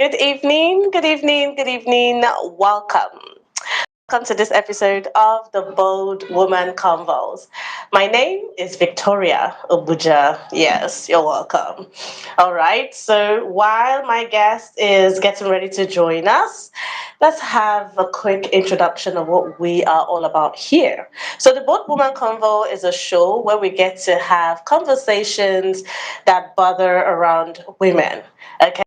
Good evening, good evening, good evening. Welcome. Welcome to this episode of the Bold Woman Convos. My name is Victoria Obuja. Yes, you're welcome. All right, so while my guest is getting ready to join us, let's have a quick introduction of what we are all about here. So, the Bold Woman Convo is a show where we get to have conversations that bother around women. Okay,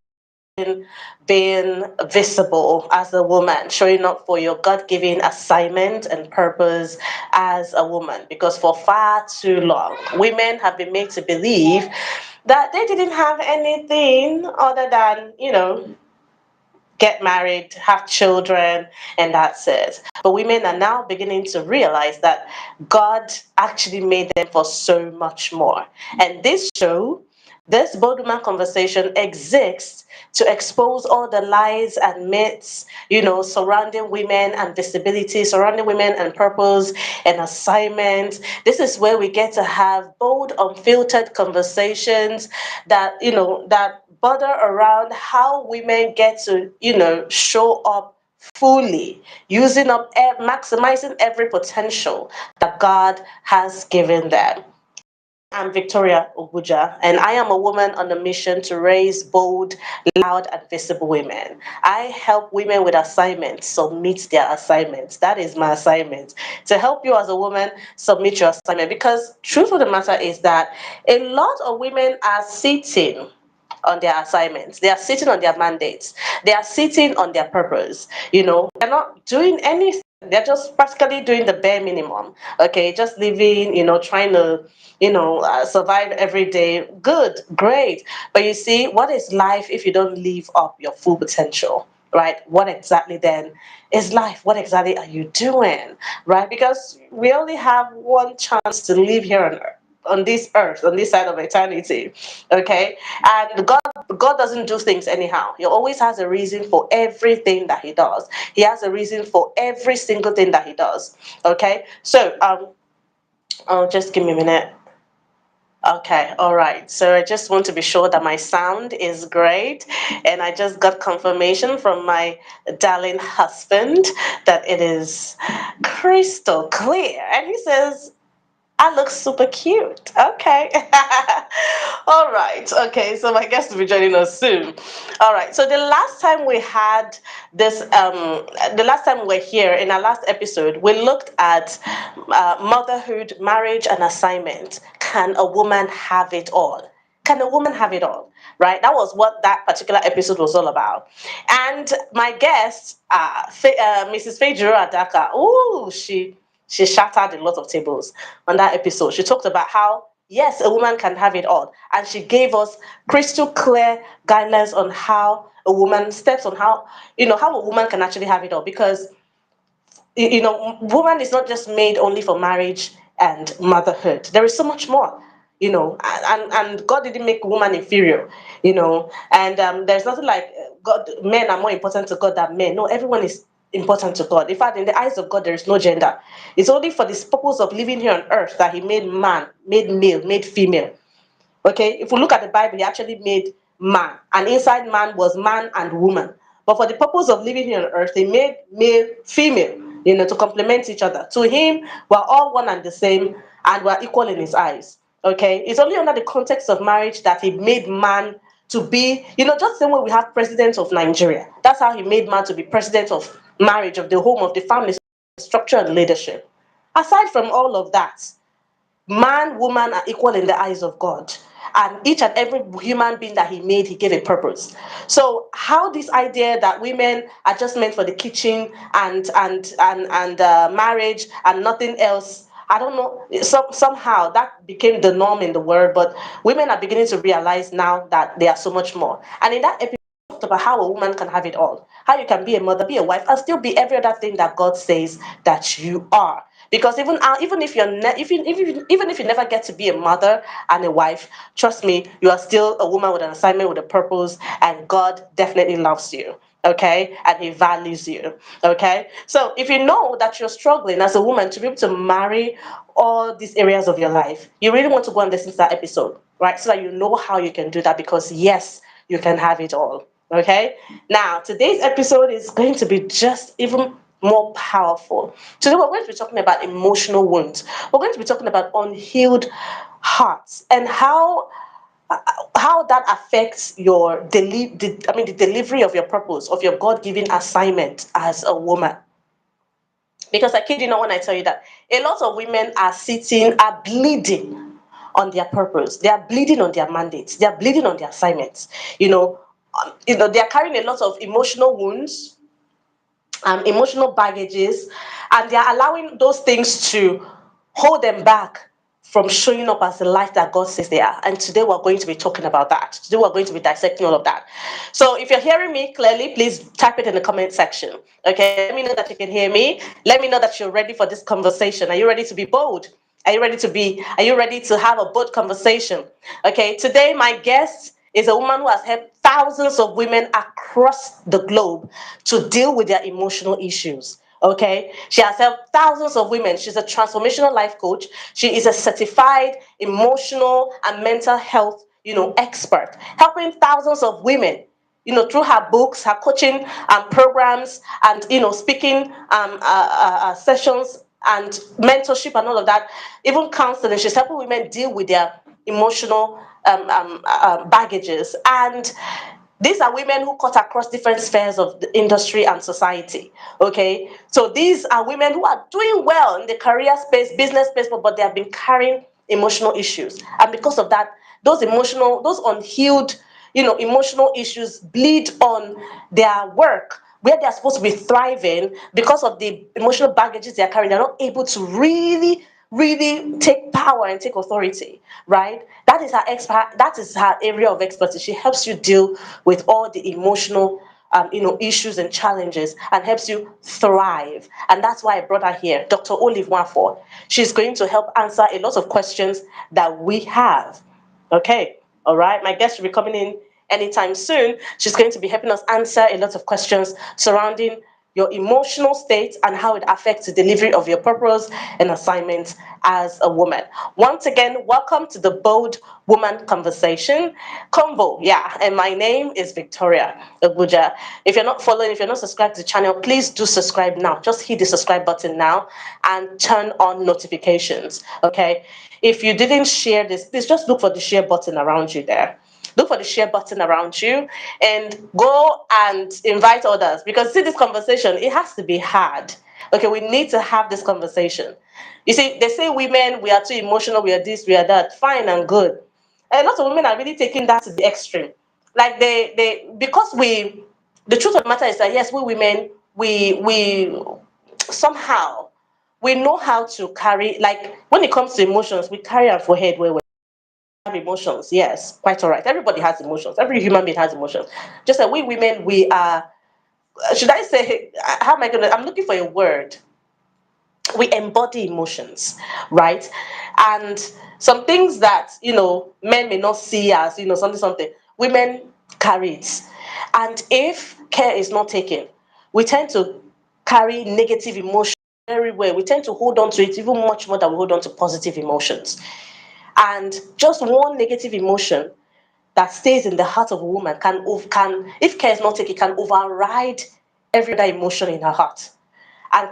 being visible as a woman, showing up for your God given assignment and purpose as a woman. Because for far too long, women have been made to believe that they didn't have anything other than, get married, have children, and that's it. But women are now beginning to realize that God actually made them for so much more. And this Bold Woman conversation exists to expose all the lies and myths, surrounding women and visibility, surrounding women and purpose and assignment. This is where we get to have bold, unfiltered conversations that bother around how women get to, show up fully, using up, maximizing every potential that God has given them. I'm Victoria Obuja, and I am a woman on a mission to raise bold, loud, and visible women. I help women with assignments submit their assignments. That is my assignment, to help you as a woman submit your assignment. Because truth of the matter is that a lot of women are sitting on their assignments. They are sitting on their mandates. They are sitting on their purpose. They're not doing anything. They're just practically doing the bare minimum. Okay, just living, trying to, survive every day. Good, great. But you see, what is life if you don't live up your full potential? Right? What exactly then is life? What exactly are you doing? Right? Because we only have one chance to live here on earth, on this side of eternity. Okay, and God doesn't do things anyhow. He always has a reason for everything that he does. He has a reason for every single thing that he does. Okay, so oh, just give me a minute. Okay, all right. So I just want to be sure that my sound is great. And I just got confirmation from my darling husband that it is crystal clear. And he says, I look super cute. Okay. All right. Okay. So my guest will be joining us soon. All right. So the last time we had this, the last time we were here in our last episode, we looked at motherhood, marriage, and assignment. Can a woman have it all? Can a woman have it all? Right? That was what that particular episode was all about. And my guest, Mrs. Fejiro Adaka, oh, she shattered a lot of tables on that episode. She talked about how, yes, a woman can have it all. And she gave us crystal clear guidelines on how a woman, steps on how, how a woman can actually have it all. Because, woman is not just made only for marriage and motherhood. There is so much more. And God didn't make woman inferior, and there's nothing like God, men are more important to God than men. No, everyone is important to God. In fact, in the eyes of God, there is no gender. It's only for this purpose of living here on earth that he made man, made male, made female. Okay, if we look at the Bible, he actually made man, and inside man was man and woman. But for the purpose of living here on earth, he made male, female, to complement each other. To him, we're all one and the same, and we're equal in his eyes. Okay, it's only under the context of marriage that he made man to be, just the same way we have president of Nigeria. That's how he made man to be president of marriage, of the home, of the family structure and leadership. Aside from all of that, man, woman are equal in the eyes of God. And each and every human being that he made, he gave a purpose. So how this idea that women are just meant for the kitchen and marriage and nothing else, I don't know, somehow that became the norm in the world. But women are beginning to realize now that they are so much more. And in that episode, we talked about how a woman can have it all. How you can be a mother, be a wife, and still be every other thing that God says that you are. Because even if you're even if you never get to be a mother and a wife, trust me, you are still a woman with an assignment, with a purpose, and God definitely loves you. Okay, and he values you. Okay, so if you know that you're struggling as a woman to be able to marry all these areas of your life, you really want to go and listen to that episode, right? So that you know how you can do that, because yes, you can have it all. Okay, now today's episode is going to be just even more powerful. Today, we're going to be talking about emotional wounds. We're going to be talking about unhealed hearts and how that affects your the delivery of your purpose, of your God-given assignment as a woman. Because I kid you not when I tell you that a lot of women are bleeding on their purpose. They are bleeding on their mandates. They are bleeding on their assignments. They are carrying a lot of emotional wounds, emotional baggages, and they are allowing those things to hold them back from showing up as the life that God says they are. And today we're going to be talking about that. Today we're going to be dissecting all of that. So if you're hearing me clearly, please type it in the comment section. Okay, let me know that you can hear me. Let me know that you're ready for this conversation. Are you ready to be bold? Are you ready to have a bold conversation? Okay, today my guest is a woman who has helped thousands of women across the globe to deal with their emotional issues. Okay, she has helped thousands of women. She's a transformational life coach. She is a certified emotional and mental health, expert, helping thousands of women, through her books, her coaching programs, and speaking sessions and mentorship and all of that, even counseling. She's helping women deal with their emotional baggages. And these are women who cut across different spheres of the industry and society. Okay, so these are women who are doing well in the career space, business space, but they have been carrying emotional issues, and because of that, those unhealed, emotional issues bleed on their work where they're supposed to be thriving. Because of the emotional baggages they're carrying, they're not able to really take power and take authority, right? That is her area of expertise. She helps you deal with all the emotional issues and challenges, and helps you thrive. And that's why I brought her here, Dr. Olive Nwafor. She's going to help answer a lot of questions that we have. Okay, all right. My guest will be coming in anytime soon. She's going to be helping us answer a lot of questions surrounding your emotional state and how it affects the delivery of your purpose and assignment as a woman. Once again, welcome to the Bold Woman Conversation Convo. Yeah, and my name is Victoria Abuja. If you're not following, if you're not subscribed to the channel, please do subscribe now. Just hit the subscribe button now and turn on notifications. Okay. If you didn't share this, please just look for the share button around you there. Look for the share button around you and go and invite others, because see, this conversation, it has to be had. Okay, we need to have this conversation. You see, they say women, we are too emotional, we are this, we are that. Fine and good. And a lot of women are really taking that to the extreme. Like because the truth of the matter is that yes, we women, we somehow we know how to carry, like when it comes to emotions, we carry our forehead where we have emotions. Yes, quite all right. Everybody has emotions. Every human being has emotions. Just like we women, we are, should I say, how am I going to, I'm looking for a word. We embody emotions, right? And some things that, men may not see as, something, women carry it. And if care is not taken, we tend to carry negative emotions very well. We tend to hold on to it even much more than we hold on to positive emotions. And just one negative emotion that stays in the heart of a woman can, if care is not taken, can override every other emotion in her heart, and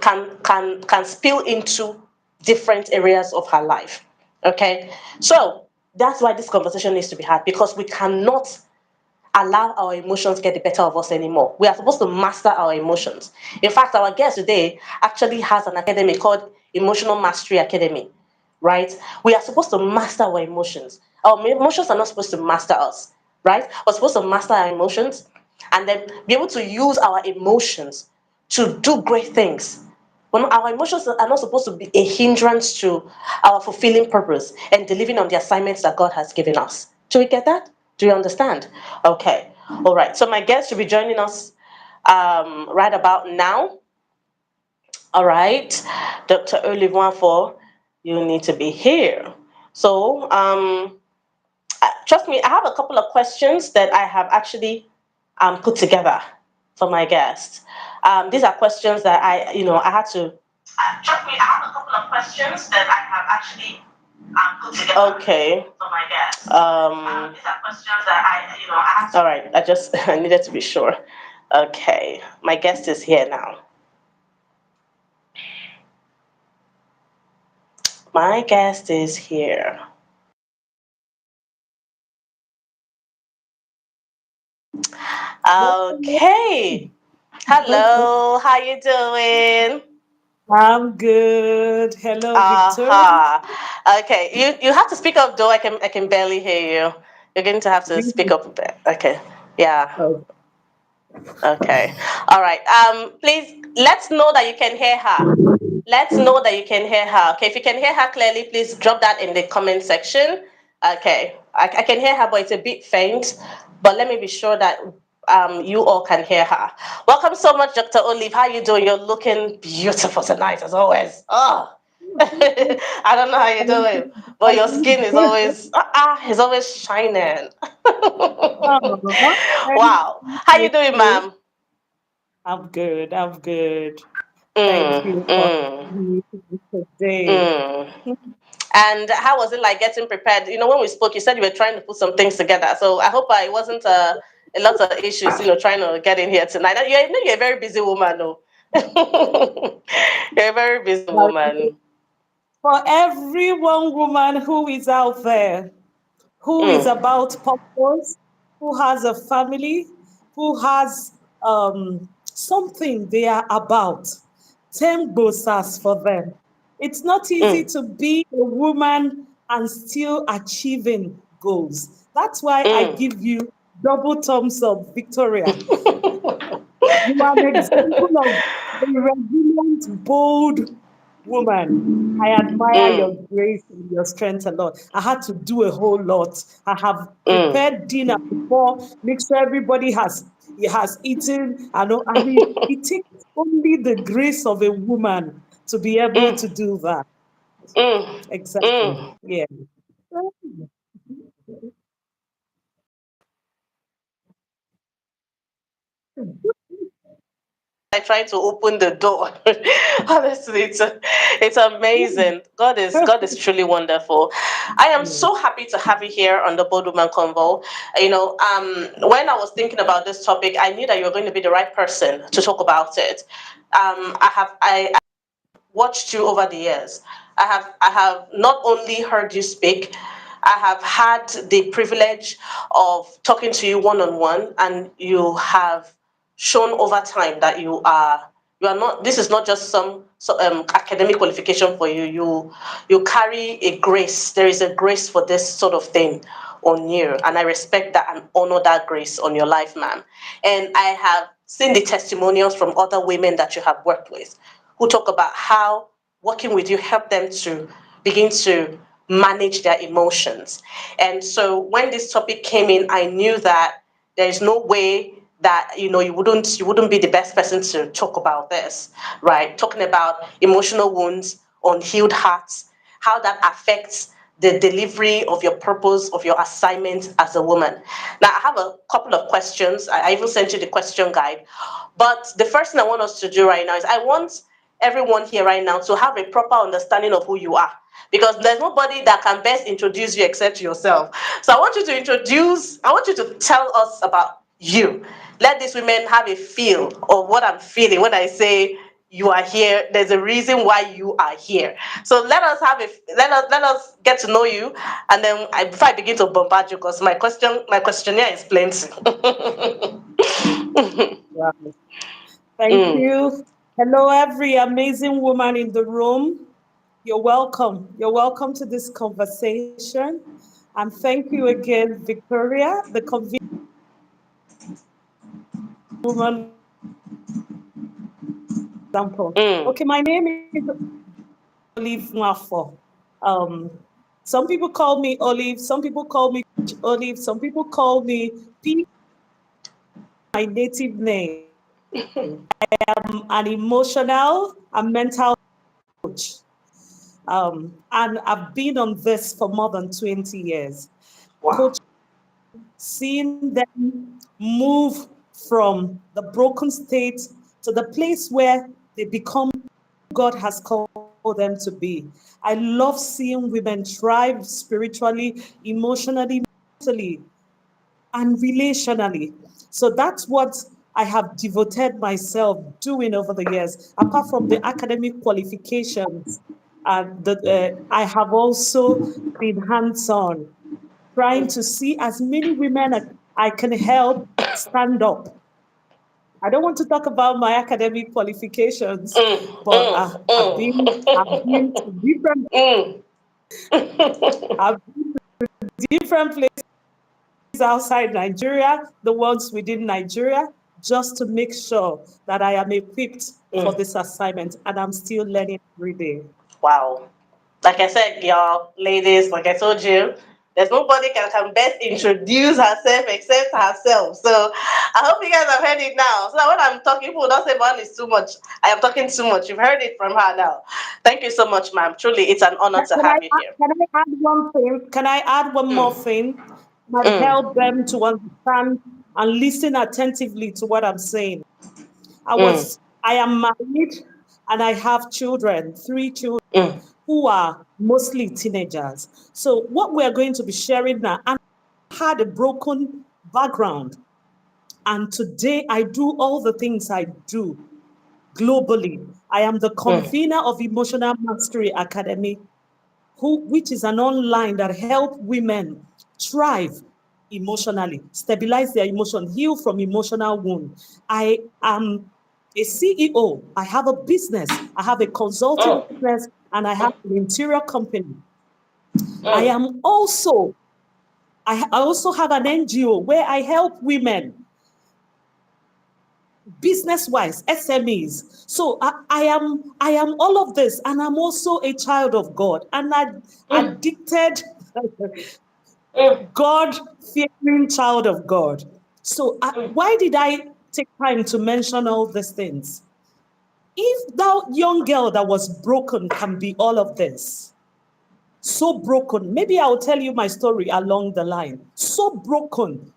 can spill into different areas of her life. Okay, so that's why this conversation needs to be had, because we cannot allow our emotions get the better of us anymore. We are supposed to master our emotions. In fact, our guest today actually has an academy called Emotional Mastery Academy, right? We are supposed to master our emotions. Our emotions are not supposed to master us, right? We're supposed to master our emotions and then be able to use our emotions to do great things. Our emotions are not supposed to be a hindrance to our fulfilling purpose and delivering on the assignments that God has given us. Do we get that? Do you understand? Okay. All right. So my guest should be joining us right about now. All right. Dr. Olive Nwafor, you need to be here. So trust me, I have a couple of questions that I have actually put together for my guest. These are questions that I had to. Trust me, I have a couple of questions that I have actually Okay. All right. I needed to be sure. Okay. My guest is here now. My guest is here. Okay. Hello. How you doing? I'm good. Hello, Victoria. Aha. Okay. You have to speak up though. I can barely hear you. You're going to have to speak up a bit. Okay. Yeah. Oh, Okay. All right. Please let's know that you can hear her. Let's know that you can hear her. Okay. If you can hear her clearly, please drop that in the comment section. Okay. I can hear her, but it's a bit faint. But let me be sure that you all can hear her. Welcome so much, Dr. Olive. How you doing? You're looking beautiful tonight, as always. Oh. I don't know how you're thank doing, but your skin is you. always shining. Oh, thank Wow. How you doing, you. ma'am? I'm good. I'm good. Thank Mm, you for mm, having me today. mm. And how was it like getting prepared? When we spoke, you said you were trying to put some things together. So I hope it wasn't a lot of issues, trying to get in here tonight. You're a very busy woman, though. You're a very busy woman. For every one woman who is out there, who is Mm, about purpose, who has a family, who has something they are about. 10 bosas for them. It's not easy mm, to be a woman and still achieving goals. That's why I mm. give you double thumbs up, Victoria. You are an example of a resilient, bold woman. I admire your Mm, grace and your strength a lot. I had to do a whole lot. I have mm. prepared dinner before, make sure everybody has eaten. I mean, it takes only the grace of a woman to be able to Mm, do that. mm, Exactly. mm. Yeah. Like trying to open the door. Honestly, it's amazing. God is truly wonderful. I am so happy to have you here on the BoldWoman Convo. When I was thinking about this topic, I knew that you were going to be the right person to talk about it. I watched you over the years. I have not only heard you speak, I have had the privilege of talking to you one on one, and you have shown over time that you are not. This is not just some academic qualification for you. You carry a grace. There is a grace for this sort of thing on you, and I respect that and honor that grace on your life, ma'am. And I have seen the testimonials from other women that you have worked with who talk about how working with you helped them to begin to manage their emotions. And so when this topic came in, I knew that there is no way that you wouldn't be the best person to talk about this, right? Talking about emotional wounds, unhealed hearts, how that affects the delivery of your purpose, of your assignment as a woman. Now, I have a couple of questions. I even sent you the question guide. But the first thing I want us to do right now is I want everyone here right now to have a proper understanding of who you are. Because there's nobody that can best introduce you except yourself. So I want you to tell us about you. Let these women have a feel of what I'm feeling when I say you are here. There's a reason why you are here. So let us get to know you, and then before I begin to bombard you, because my questionnaire is plenty. Wow. Thank Mm, you. Hello, every amazing woman in the room. You're welcome. You're welcome to this conversation. And thank you again, Victoria, the convenient woman example. mm. Okay, my name is Olive Nwafor. Um, some people call me Olive, some people call me Olive, some people call me P, my native name. I'm an emotional and mental coach. And I've been on this for more than 20 years. Wow. Coach, seeing them move from the broken state to the place where they become God has called them to be. I love seeing women thrive spiritually, emotionally, mentally, and relationally. So that's what I have devoted myself doing over the years. Apart from the academic qualifications, I have also been hands-on, trying to see as many women I can help stand up. I don't want to talk about my academic qualifications, but I've been to I've been to different places outside Nigeria, the ones within Nigeria, just to make sure that I am equipped for this assignment, and I'm still learning every day. Wow. Like I said, y'all, ladies, like I told you, there's nobody can best introduce herself except herself. So I hope you guys have heard it now. So that when I'm talking, people don't say man is too much. I am talking too much. You've heard it from her now. Thank you so much, ma'am. Truly, it's an honor to Can have you here. can I add one thing? Can I add one more Mm, thing that mm, help them to understand and listen attentively to what I'm saying? mm, I am married and I have children, three children mm, who are mostly teenagers. So what we're going to be sharing now, and I had a broken background, and today I do all the things I do globally. I am the mm, convener of Emotional Mastery Academy, which is an online that help women thrive emotionally, stabilize their emotion, heal from emotional wound. I am a CEO. I have a business. I have a consulting mm, business, and I have an interior company. I mm, am also I also have an NGO where I help women business wise, SMEs. So I am all of this, and I'm also a child of God, and I mm, addicted mm, God fearing child of God. So mm, why did I take time to mention all these things? If that young girl that was broken can be all of this, so broken, maybe I'll tell you my story along the line. So broken,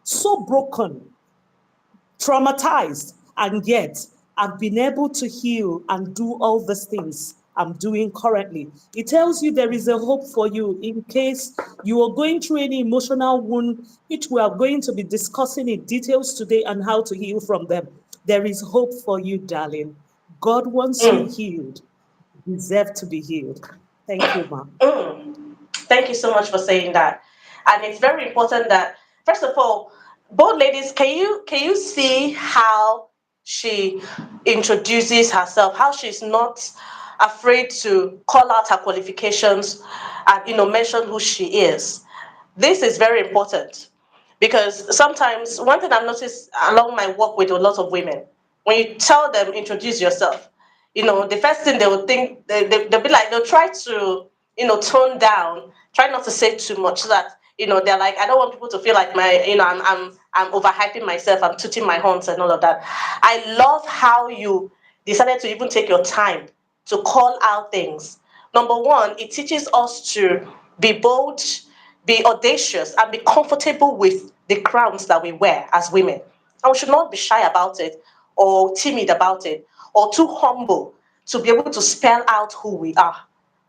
traumatized, and yet I've been able to heal and do all these things I'm doing currently. It tells you there is a hope for you in case you are going through any emotional wound, which we are going to be discussing in details today and how to heal from them. There is hope for you, darling. God wants you mm, healed. You deserve to be healed. Thank you, ma'am. mm. Thank you so much for saying that. And it's very important that, first of all, both ladies, can you see how she introduces herself, how she's not afraid to call out her qualifications and mention who she is. This is very important because sometimes one thing I've noticed along my work with a lot of women, when you tell them introduce yourself, the first thing they will think they'll be like they'll try to tone down, try not to say too much so that they're like I don't want people to feel like my I'm overhyping myself, I'm tooting my horns and all of that. I love how you decided to even take your time to call out things. Number one, it teaches us to be bold, be audacious, and be comfortable with the crowns that we wear as women. And we should not be shy about it or timid about it or too humble to be able to spell out who we are.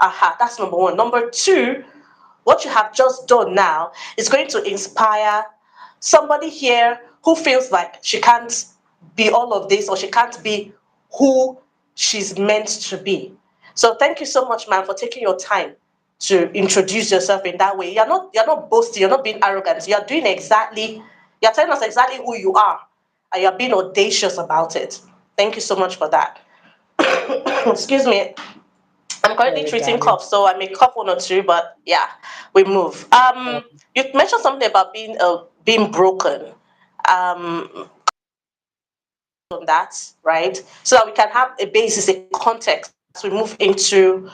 Aha, that's number one. Number two, what you have just done now is going to inspire somebody here who feels like she can't be all of this or she can't be who she's meant to be. So thank you so much, ma'am, for taking your time to introduce yourself in that way. You're not boasting, you're not being arrogant. You're telling us exactly who you are and you're being audacious about it. Thank you so much for that. Excuse me. I'm currently Sorry, treating darling. cough, so I may cough one or two, but yeah, we move. You mentioned something about being broken. On that, right? So that we can have a basis, a context as we move into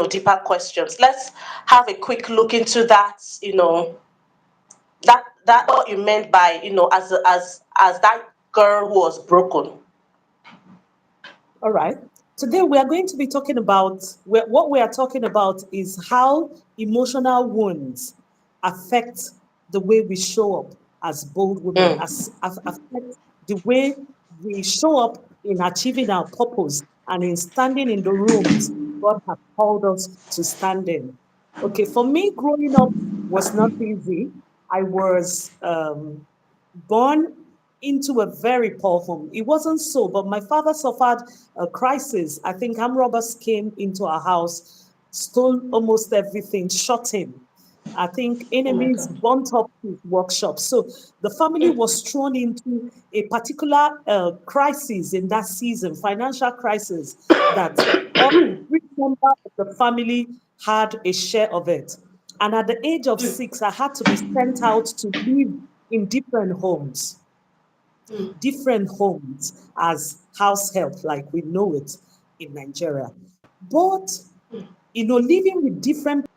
deeper questions. Let's have a quick look into that. That what you meant by as that girl who was broken. All right. Today we are going to be talking about what we are talking about is how emotional wounds affect the way we show up as bold women, Mm, affect the way we show up in achieving our purpose and in standing in the rooms. God has called us to stand in. Okay, for me, growing up was not easy. I was born into a very poor home. It wasn't so, but my father suffered a crisis. I think armed robbers came into our house, stole almost everything, shot him. I think Oh my enemies God. burnt up his workshop. So the family was thrown into a particular crisis in that season, financial crisis, that every member of the family had a share of it. And at the age of 6, I had to be sent out to live in different homes as house help, like we know it in Nigeria. But, living with different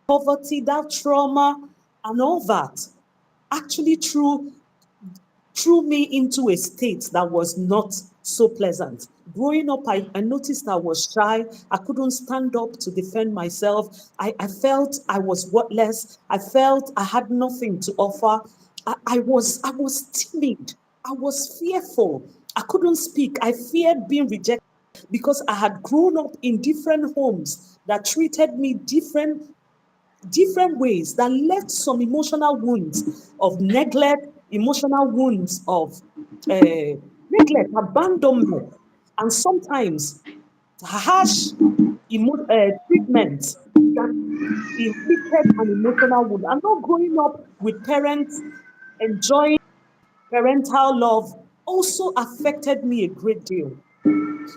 poverty, that trauma, and all that actually threw me into a state that was not so pleasant. Growing up, I noticed I was shy. I couldn't stand up to defend myself. I felt I was worthless. I felt I had nothing to offer. I was timid. I was fearful. I couldn't speak. I feared being rejected because I had grown up in different homes that treated me different ways that left some emotional wounds of neglect, emotional wounds of neglect, abandonment, and sometimes harsh treatment that inflicted an emotional wound. I'm not growing up with parents enjoying parental love also affected me a great deal.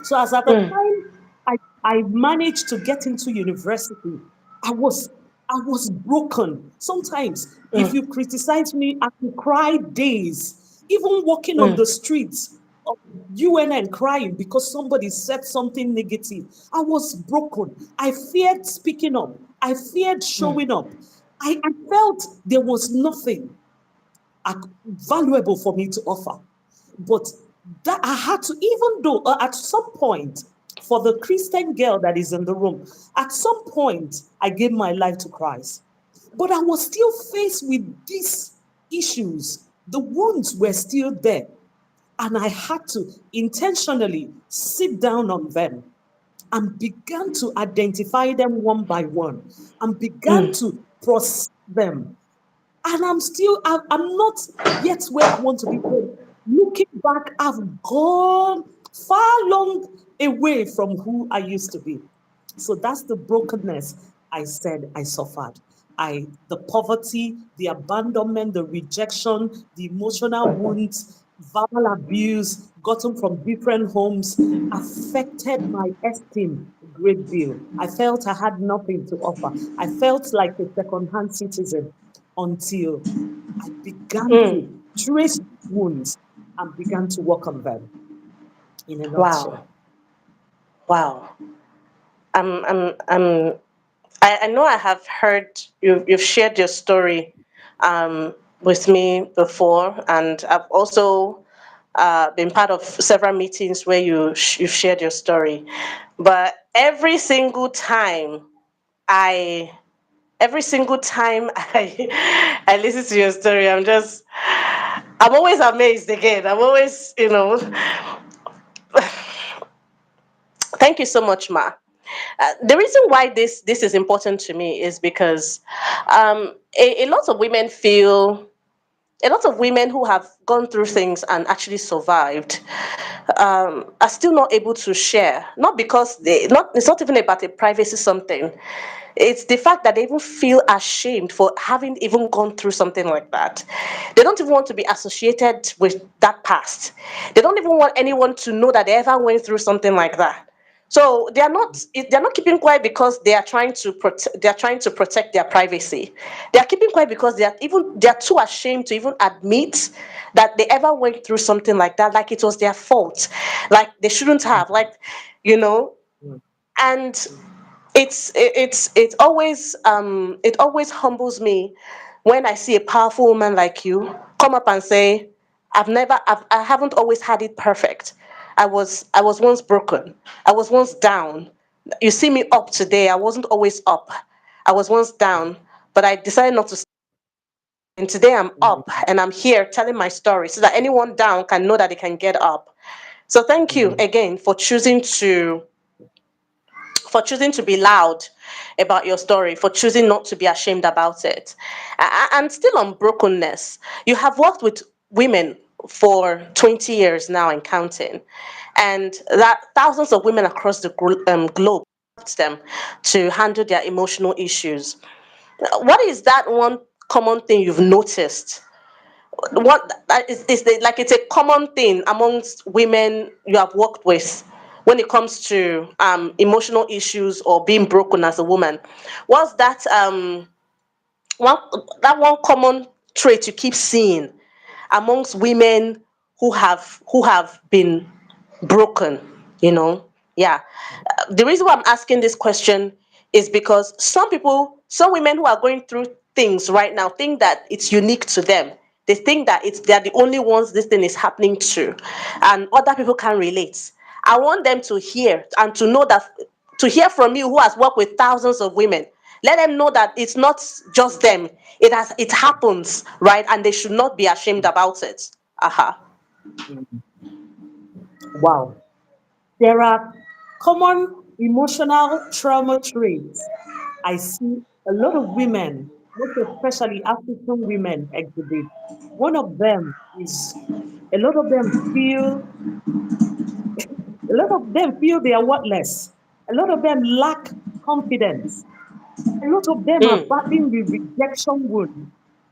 So as at the time I managed to get into university, I was I was broken. Sometimes if you criticize me, I could cry days, even walking on the streets of UNN crying because somebody said something negative. I was broken. I feared speaking up. I feared showing up. I felt there was nothing valuable for me to offer. But that I had to, even though at some point, for the Christian girl that is in the room, at some point, I gave my life to Christ. But I was still faced with these issues. The wounds were still there. And I had to intentionally sit down on them and began to identify them one by one and began to process them. And I'm not yet where I want to be. But looking back, I've gone far long away from who I used to be. So that's the brokenness I said I suffered. The poverty, the abandonment, the rejection, the emotional wounds, verbal abuse gotten from different homes affected my esteem a great deal. I felt I had nothing to offer. I felt like a second-hand citizen until I began to trace wounds and began to work on them in a Wow. nutshell. Wow. I'm I know I have heard you've shared your story with me before, and I've also been part of several meetings where you've shared your story. But I every single time I listen to your story, I'm always amazed again. I'm always, thank you so much, Ma. The reason why this is important to me is because a lot of women feel a lot of women who have gone through things and actually survived are still not able to share. Not because it's not even about a privacy something. It's the fact that they even feel ashamed for having even gone through something like that. They don't even want to be associated with that past. They don't even want anyone to know that they ever went through something like that. So they're not keeping quiet because they are trying to protect their privacy. They are keeping quiet because they are too ashamed to even admit that they ever went through something like that, like it was their fault, like they shouldn't have, like you know. And it always humbles me when I see a powerful woman like you come up and say, I haven't always had it perfect. I was once broken. I was once down. You see me up today. I wasn't always up. I was once down, but I decided not to. And today I'm up and I'm here telling my story so that anyone down can know that they can get up. So thank you again for choosing to be loud about your story, for choosing not to be ashamed about it. And still on brokenness, you have worked with women for 20 years now and counting, and that thousands of women across the globe helped them to handle their emotional issues. What is that one common thing you've noticed? What is the, like, it's a common thing amongst women you have worked with when it comes to emotional issues or being broken as a woman? What's that one, that one common trait you keep seeing amongst women who have been broken, you know? Yeah. The reason why I'm asking this question is because some women who are going through things right now think that it's unique to them. They think that they're the only ones this thing is happening to, and other people can relate. I want them to hear and to hear from you, who has worked with thousands of women. Let them know that it's not just them. It happens, right? And they should not be ashamed about it. Aha. Wow. There are common emotional trauma traits I see a lot of women, most especially African women, exhibit. One of them is a lot of them feel a lot of them feel they are worthless. A lot of them lack confidence. A lot of them are Mm, battling with rejection wound.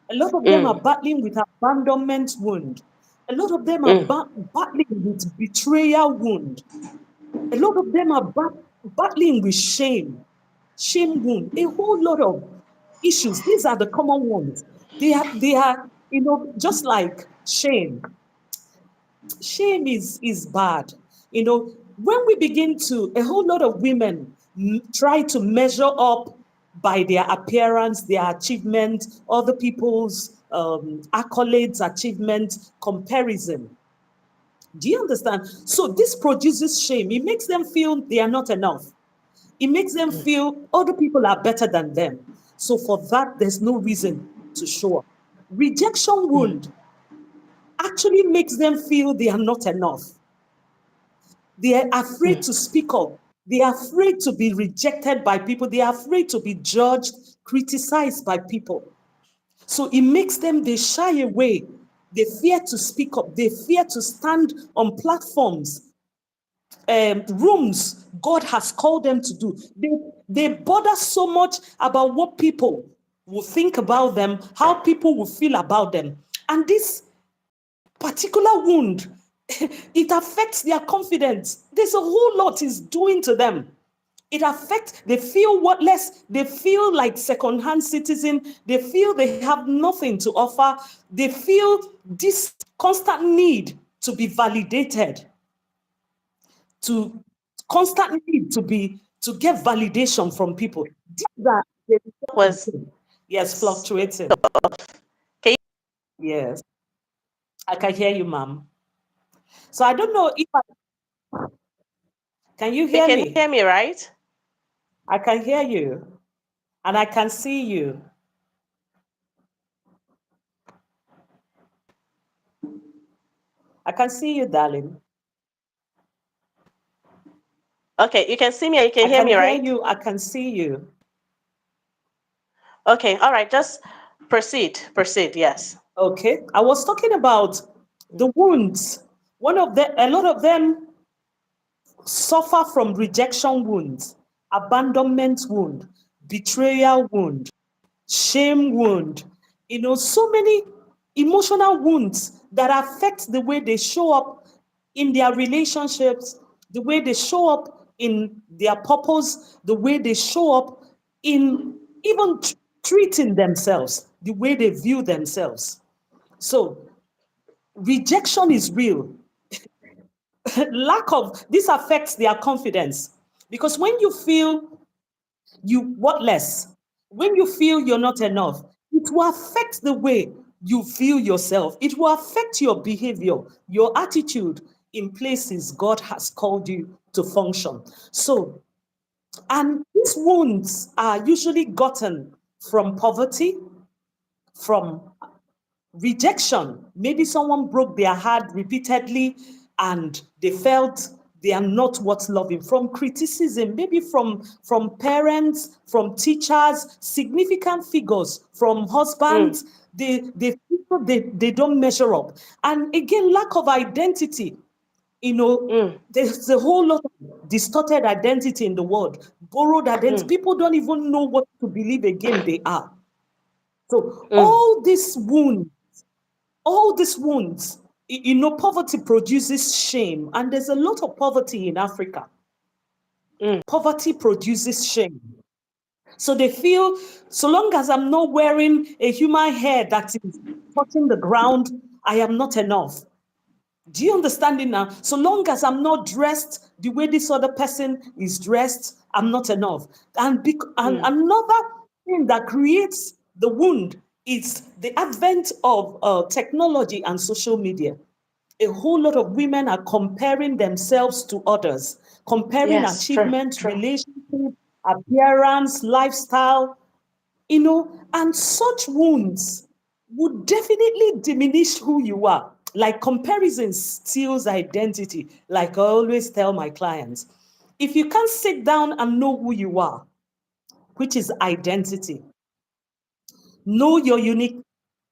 A lot of them are mm, battling with abandonment wound. A lot of them are mm, battling with betrayal wound. A lot of them are battling with shame wound, a whole lot of issues. These are the common ones. They are, just like shame. Shame is bad. When we begin to, a whole lot of women try to measure up by their appearance, their achievement, other people's accolades, achievement, comparison. Do you understand? So this produces shame. It makes them feel they are not enough. It makes them feel other people are better than them. So for that, there's no reason to show up. Rejection wound actually makes them feel they are not enough. They are afraid to speak up. They are afraid to be rejected by people. They are afraid to be judged, criticized by people. So it makes them, they shy away. They fear to speak up. They fear to stand on platforms, rooms God has called them to do. They bother so much about what people will think about them, how people will feel about them. And this particular wound, it affects their confidence. There's a whole lot it's doing to them. It affects, they feel worthless, they feel like second-hand citizen, they feel they have nothing to offer, they feel this constant need to be validated, to constant need to get validation from people. These are the was yes, fluctuating. can you, Yes, I can hear you, ma'am. So I don't know if can you you hear can hear me? me, right? I can hear you and I can see you. I can see you, darling. Okay, you can see me and you can I hear can me, hear right? you. I can see you. Okay, all right, just proceed, yes. Okay. I was talking about the wounds. A lot of them suffer from rejection wounds, abandonment wound, betrayal wound, shame wound, so many emotional wounds that affect the way they show up in their relationships, the way they show up in their purpose, the way they show up in even treating themselves, the way they view themselves. So rejection is real. Lack of this affects their confidence because when you feel you worthless, when you feel you're not enough, it will affect the way you feel yourself. It will affect your behavior, your attitude in places God has called you to function. So, and these wounds are usually gotten from poverty, from rejection. Maybe someone broke their heart repeatedly and they felt they are not worth loving. From criticism, maybe from parents, from teachers, significant figures, from husbands, they don't measure up. And again, lack of identity. There's a whole lot of distorted identity in the world, borrowed identity. People don't even know what to believe again they are. So all these wounds, poverty produces shame, and there's a lot of poverty in Africa. Poverty produces shame. So they feel, so long as I'm not wearing a human hair that is touching the ground, I am not enough. Do you understand it now? So long as I'm not dressed the way this other person is dressed, I'm not enough. And another thing that creates the wound is the advent of technology and social media. A whole lot of women are comparing themselves to others, comparing Yes, true, achievement, true. relationship, appearance, lifestyle, and such wounds would definitely diminish who you are. Like comparison steals identity. Like I always tell my clients, if you can't sit down and know who you are, which is identity, know your unique,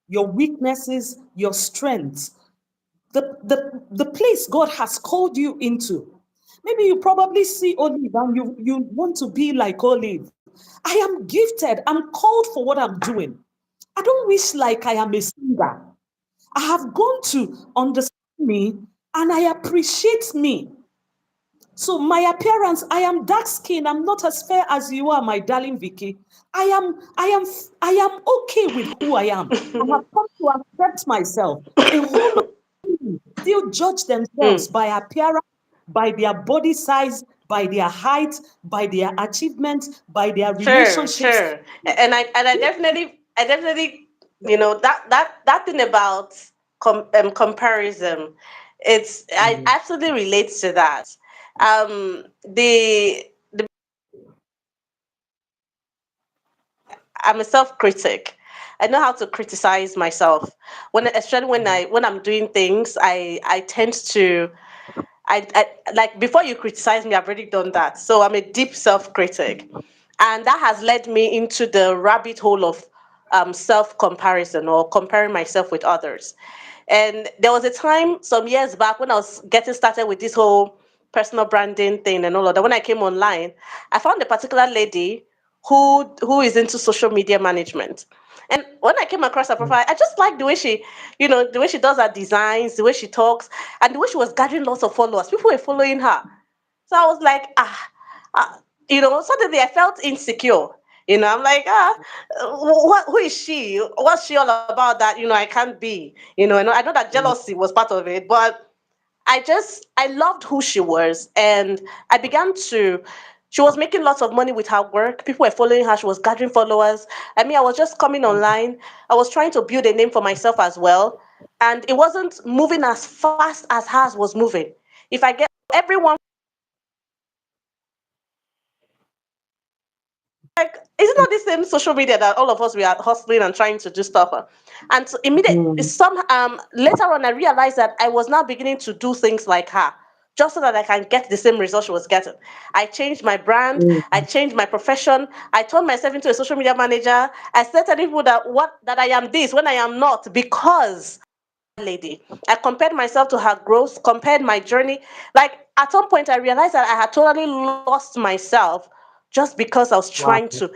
your weaknesses, your strengths, the place God has called you into. Maybe you probably see Olive and you want to be like Olive. I am gifted. I'm called for what I'm doing. I don't wish like I am a singer. I have gone to understand me and I appreciate me. So my appearance, I am dark skinned. I'm not as fair as you are, my darling Vicky. I am, I am, I am okay with who I am. I have come to accept myself. A whole lot of people still judge themselves by appearance, by their body size, by their height, by their achievement, by their Sure, relationships. sure. And I definitely, that thing about comparison, I absolutely relate to that. The I'm a self-critic. I know how to criticize myself. Especially when I'm doing things, I tend to I like, before you criticize me, I've already done that. So I'm a deep self-critic, and that has led me into the rabbit hole of self-comparison, or comparing myself with others. And there was a time some years back when I was getting started with this whole personal branding thing and all of that. When I came online, I found a particular lady who is into social media management. And when I came across her profile, I just like the way the way she does her designs, the way she talks, and the way she was gathering lots of followers. People were following her. So I was like, ah, suddenly I felt insecure. I'm like, who is she? What's she all about that, I can't be? And I know that jealousy was part of it, but I loved who she was, and I began to. She was making lots of money with her work. People were following her. She was gathering followers. I mean, I was just coming online. I was trying to build a name for myself as well, and it wasn't moving as fast as hers was moving. If I get everyone, like, is it not the same social media that all of us we are hustling and trying to do stuff on? And so immediately, some later on, I realized that I was now beginning to do things like her, just so that I can get the same result she was getting. I changed my brand, I changed my profession, I turned myself into a social media manager. I said to people that I am this when I am not, because lady. I compared myself to her growth, compared my journey. Like, at some point, I realized that I had totally lost myself just because I was trying Wow. to.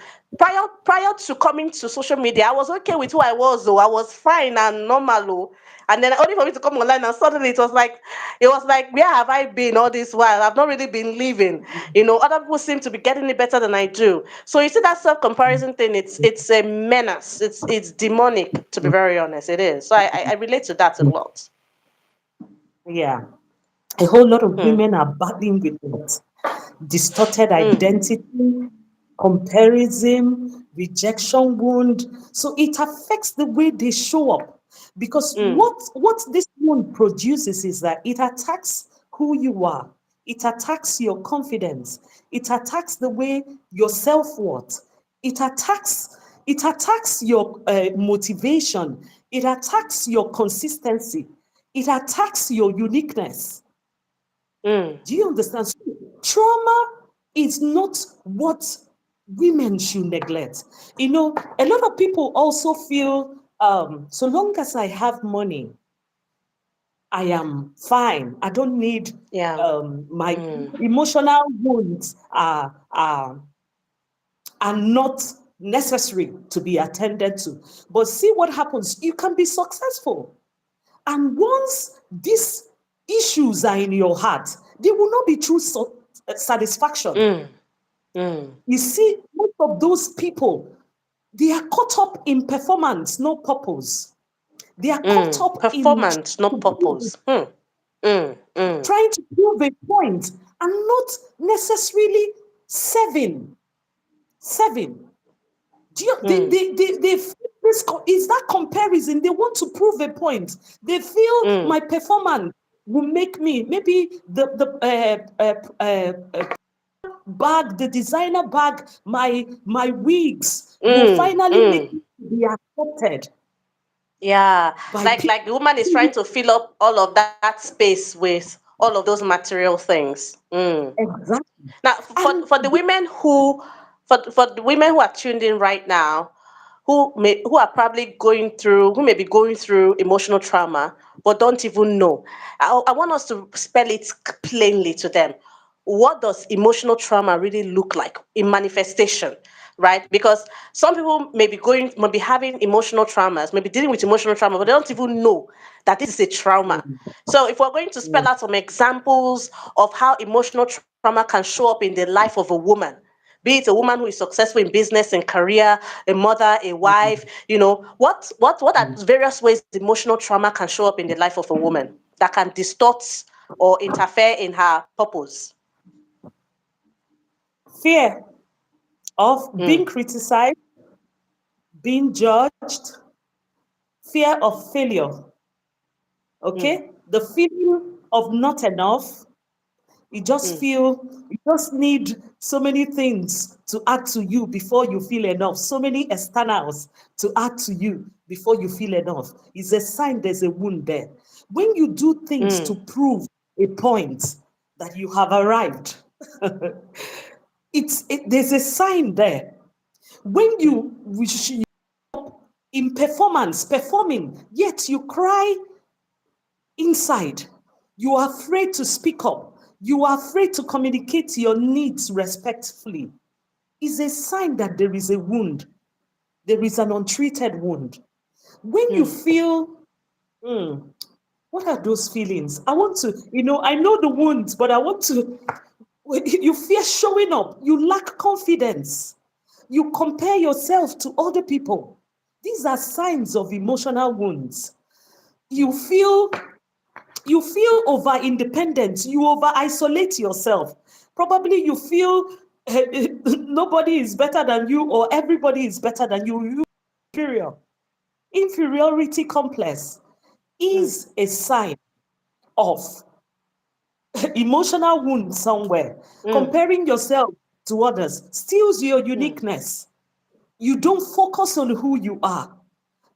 Prior to coming to social media, I was okay with who I was, though. I was fine and normal, oh. And then only for me to come online, and suddenly it was like, where have I been all this while? I've not really been living. Other people seem to be getting it better than I do. So you see that self-comparison thing, it's a menace. It's demonic, to be very honest. It is. So I relate to that a lot. Yeah. A whole lot of Hmm. women are battling with it. Distorted Hmm. identity, comparison, rejection wound. So it affects the way they show up. Because Hmm. what this wound produces is that it attacks who you are. It attacks your confidence. It attacks the way your self-worth. It attacks it attacks your motivation. It attacks your consistency. It attacks your uniqueness. Mm. Do you understand? So, trauma is not what women should neglect. You know, a lot of people also feel so long as I have money, I am fine. I don't need Yeah. my Mm. emotional wounds are not necessary to be attended to. But see what happens. You can be successful. And once these issues are in your heart, they will not be true satisfaction. Mm. Mm. You see, most of those people, they are caught up in performance, no purpose. They are caught Mm. up in Performance, not purpose. Mm. Mm. Mm. trying to prove a point and not necessarily serving. Serving. Do you, Mm. they feel this is that comparison. They want to prove a point. They feel Mm. my performance will make me, maybe the bag, the designer bag, my wigs will Mm. finally make Mm. me be accepted Yeah, by like the woman is trying people. to fill up all of that space with all of those material things. Mm. Exactly. Now, And for the women who, for the women who are tuned in right now, who are probably going through, who may be going through emotional trauma, but don't even know, I want us to spell it plainly to them. What does emotional trauma really look like in manifestation, right? Because some people may be having emotional traumas, maybe dealing with emotional trauma, but they don't even know that this is a trauma. So if we're going to spell out some examples of how emotional trauma can show up in the life of a woman, be it a woman who is successful in business and career, a mother, a wife, what are various ways emotional trauma can show up in the life of a woman that can distort or interfere in her purpose? fear of being Mm. criticized, being judged, fear of failure. Mm. Okay? The feeling of not enough. Mm. You just need so many things to add to you before you feel enough. So many externals to add to you before you feel enough. It's a sign there's a wound there. When you do things to Mm. prove a point that you have arrived, there's a sign there. When Mm. you which you- in performance, performing, yet you cry inside. You are afraid to speak up. You are afraid to communicate your needs respectfully. Is a sign that there is a wound. There is an untreated wound. When you Mm. feel, "Hmm, what are those feelings? I want to, I know the wounds, but I want to, you fear showing up. You lack confidence. You compare yourself to other people. These are signs of emotional wounds. You feel you feel over independent, you over isolate yourself. Probably you feel nobody is better than you or everybody is better than you. You inferior. Inferiority complex Mm. is a sign of emotional wound somewhere. Mm. Comparing yourself to others steals your Mm. uniqueness. You don't focus on who you are.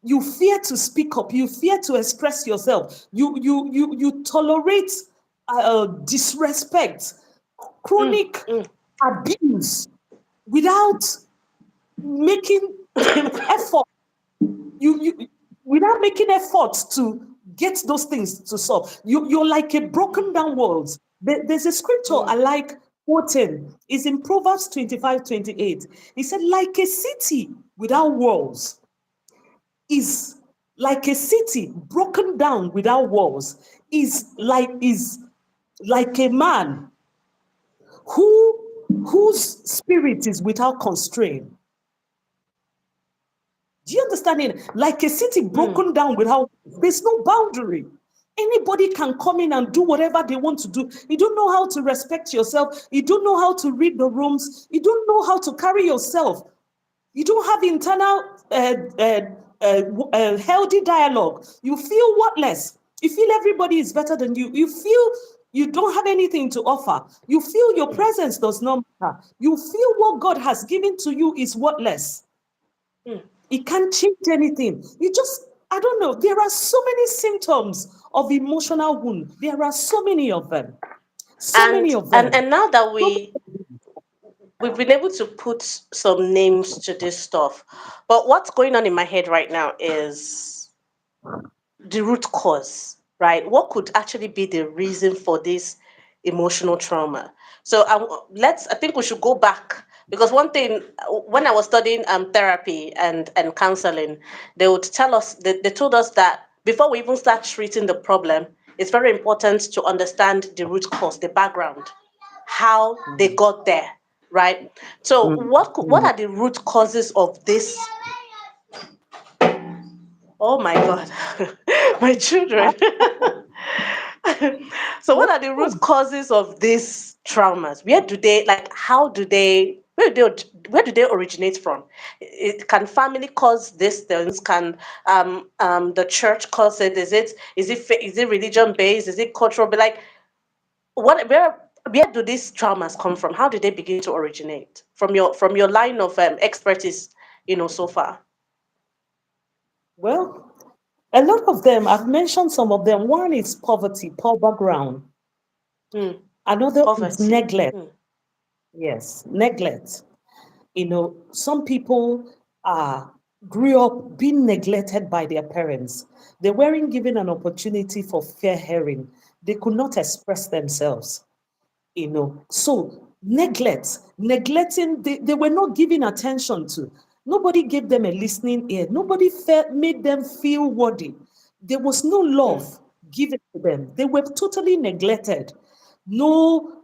You fear to speak up. You fear to express yourself. You tolerate disrespect, Mm. chronic Mm. abuse without making effort. You without making efforts to get those things to solve. You're like a broken down world. There's a scripture I Mm. like quoting. It's in Proverbs 25:28. He said, like a city without walls is like a city broken down without walls, is like a man whose spirit is without constraint. Do you understand it? Like a city Mm. broken down without, there's no boundary. Anybody can come in and do whatever they want to do. You don't know how to respect yourself. You don't know how to read the rooms. You don't know how to carry yourself. You don't have internal healthy dialogue. You feel worthless. You feel everybody is better than you. You feel you don't have anything to offer. You feel your Mm. presence does not matter. You feel what God has given to you is worthless. Mm. It can't change anything. I don't know. There are so many symptoms of emotional wound. There are so many of them. So many of them. And now that So we've been able to put some names to this stuff, but what's going on in my head right now is the root cause, right? What could actually be the reason for this emotional trauma? So I think we should go back, because one thing, when I was studying therapy and counseling, they would tell us, they told us that before we even start treating the problem, it's very important to understand the root cause, the background, how they got there, right? So mm, what mm. are the root causes of this? Oh my God, my children. So what are the root causes of these traumas? Where do they, like, how do they, where do they originate from? Can family cause these things? Can the church cause it? Is it religion based? Is it cultural? But like, what where do these traumas come from? How do they begin to originate from your line of expertise, so far? Well, a lot of them, I've mentioned some of them. One is poverty, poor background. Hmm. Another is Poverty. neglect. Hmm. Yes, neglect. Some people grew up being neglected by their parents. They weren't given an opportunity for fair hearing. They could not express themselves. So neglecting, they were not given attention to. Nobody gave them a listening ear. Nobody made them feel worthy. There was no Hmm. love given to them. They were totally neglected. No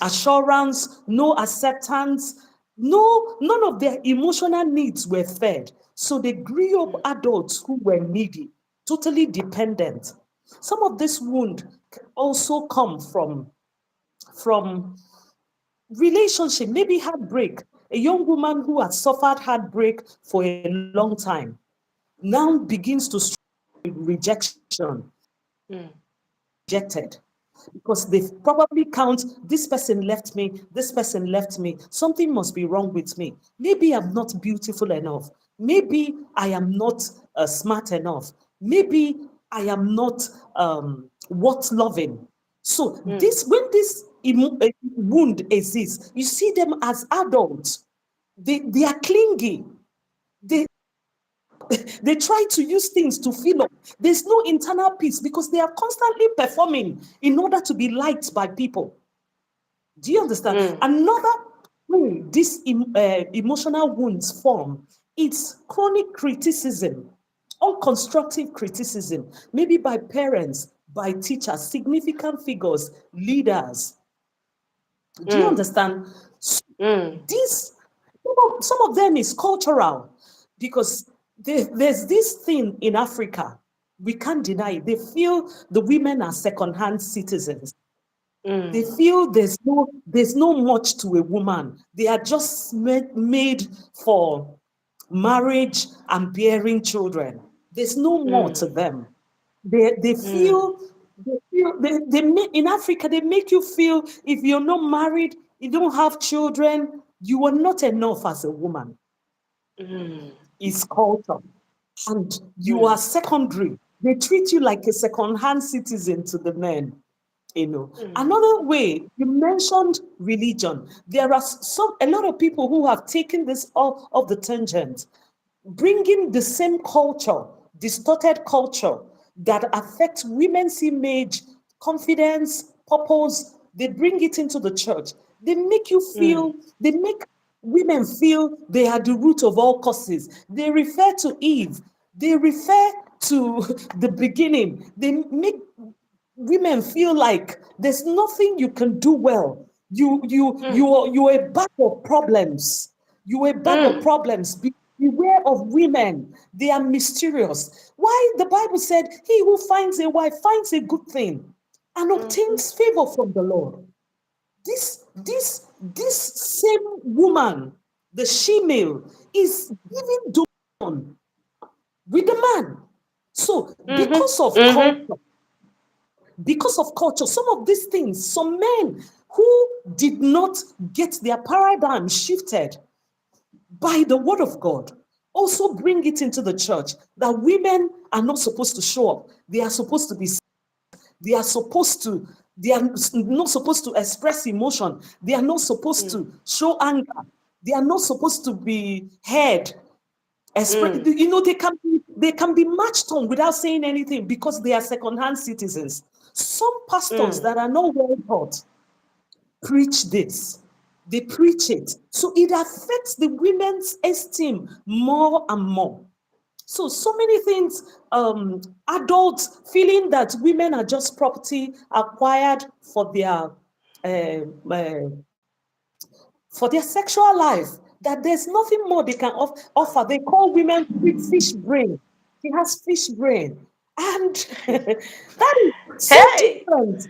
assurance, no acceptance, none of their emotional needs were fed. So they grew up adults who were needy, totally dependent. Some of this wound also come from relationship, maybe heartbreak. A young woman who had suffered heartbreak for a long time now begins to struggle with rejection, Hmm. rejected, because they probably count, this person left me, this person left me, something must be wrong with me. Maybe I'm not beautiful enough. Maybe I am not smart enough. Maybe I am not worth loving. So Hmm. when this wound exists, you see them as adults. They are clingy. They they try to use things to fill up. There's no internal peace because they are constantly performing in order to be liked by people. Do you understand? Hmm. Another way these emotional wounds form, it's chronic criticism, unconstructive criticism, maybe by parents, by teachers, significant figures, leaders. Do you Hmm. understand? So Hmm. this, some of them is cultural because there's this thing in Africa. We can't deny it. They feel the women are second-hand citizens. They Hmm. feel there's no much to a woman. They are just made for marriage and bearing children. There's no more to Hmm. them. They Hmm. feel they make, in Africa they make you feel if you're not married, you don't have children, you are not enough as a woman. Hmm. It's culture. And you are Hmm. secondary. They treat you like a second-hand citizen to the men. Hmm. Another way, you mentioned religion. There are a lot of people who have taken this off the tangent, bringing the same culture, distorted culture that affects women's image, confidence, purpose. They bring it into the church. They make women feel they are the root of all causes. They refer to Eve. They refer to the beginning. They make women feel like there's nothing you can do well. You're a bag of problems. You're a bag of Hmm. problems. Beware of women. They are mysterious. Why the Bible said, "He who finds a wife finds a good thing and Hmm. obtains favor from the Lord." This same woman, the she-male, is giving down with the man. So Hmm. Hmm. because of culture, some of these things, some men who did not get their paradigm shifted by the word of God also bring it into the church that women are not supposed to show up. They are supposed to be, they are supposed to They are not supposed to express emotion. They are not supposed Mm. to show anger. They are not supposed to be heard. Mm. They can be matched on without saying anything because they are second-hand citizens. Some pastors Mm. that are not well taught preach this. They preach it. So it affects the women's esteem more and more. So many things, adults feeling that women are just property acquired uh, uh, for their sexual life, that there's nothing more they can offer. They call women fish brain. She has fish brain. And that is so Hey, different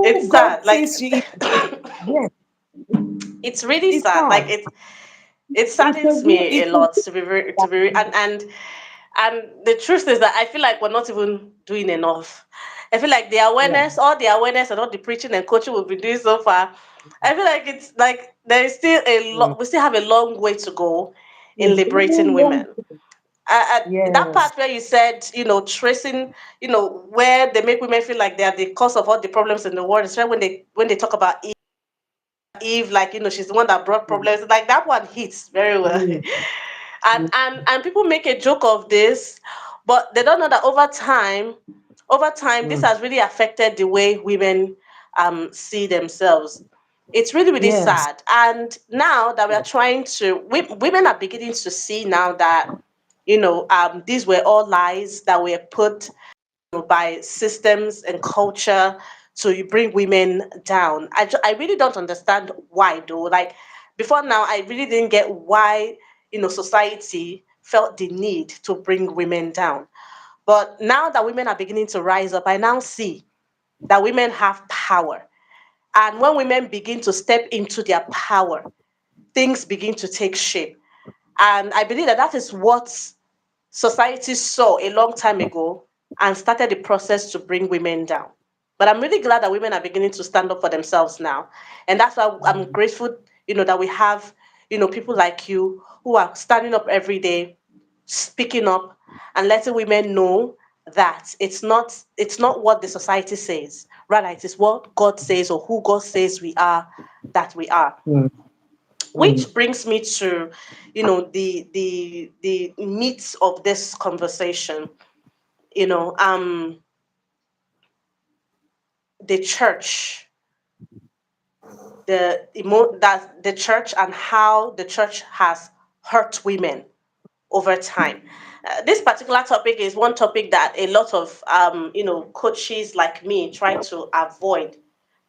it's who sad. God Like says she is. Yes, it's really it's sad. Like hard. it It's a saddens real, me a it's lot to be very and the truth is that I feel like we're not even doing enough. I feel like yeah, all the awareness and all the preaching and coaching we've been doing so far, I feel like it's like there is still a yeah. lot. We still have a long way to go in Yes, liberating even long, women. That yes, part where you said, tracing, where they make women feel like they are the cause of all the problems in the world, especially when they talk about Eve, like she's the one that brought yes, problems. Like that one hits very well, yes, and people make a joke of this, but they don't know that over time, this mm, has really affected the way women see themselves. It's really, really yes, sad. And now that we are trying to, women are beginning to see now that these were all lies that were put by systems and culture to bring women down. I really don't understand why though. Like before now, I really didn't get why society felt the need to bring women down. But now that women are beginning to rise up, I now see that women have power. And when women begin to step into their power, things begin to take shape. And I believe that that is what society saw a long time ago and started the process to bring women down. But I'm really glad that women are beginning to stand up for themselves now. And that's why I'm grateful, that we have, people like you who are standing up every day, speaking up and letting women know that it's not what the society says. Rather, it is what God says or who God says we are that we are. mm, mm, Which brings me to the meat of this conversation. you know um the church, that the church and how the church has hurt women over time. This particular topic is one topic that a lot of coaches like me try to avoid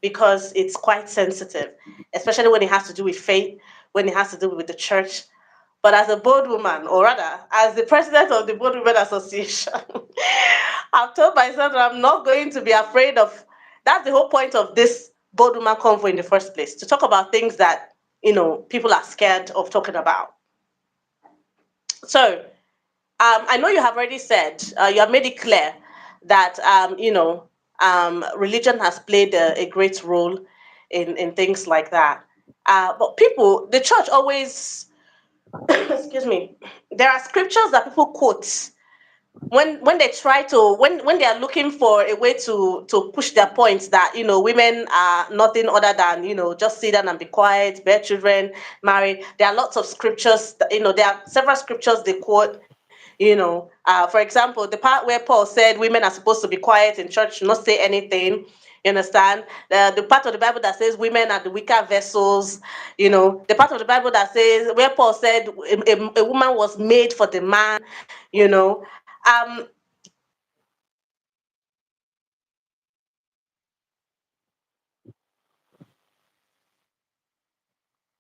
because it's quite sensitive, especially when it has to do with faith, when it has to do with the church. But as a bold woman, or rather, as the president of the Bold Women Association, I've told myself that I'm not going to be afraid of. That's the whole point of this Bold Woman Convo in the first place, to talk about things that people are scared of talking about. So, I know you have already said, you have made it clear that religion has played a great role in things like that. But the church always, excuse me, there are scriptures that people quote when they try to when they are looking for a way to push their points that women are nothing other than just sit down and be quiet, bear children, marry. There are lots of scriptures there are several scriptures they quote. For example, the part where Paul said women are supposed to be quiet in church, not say anything. You understand? The part of the Bible that says women are the weaker vessels. The part of the Bible that says where Paul said a woman was made for the man. You know, um,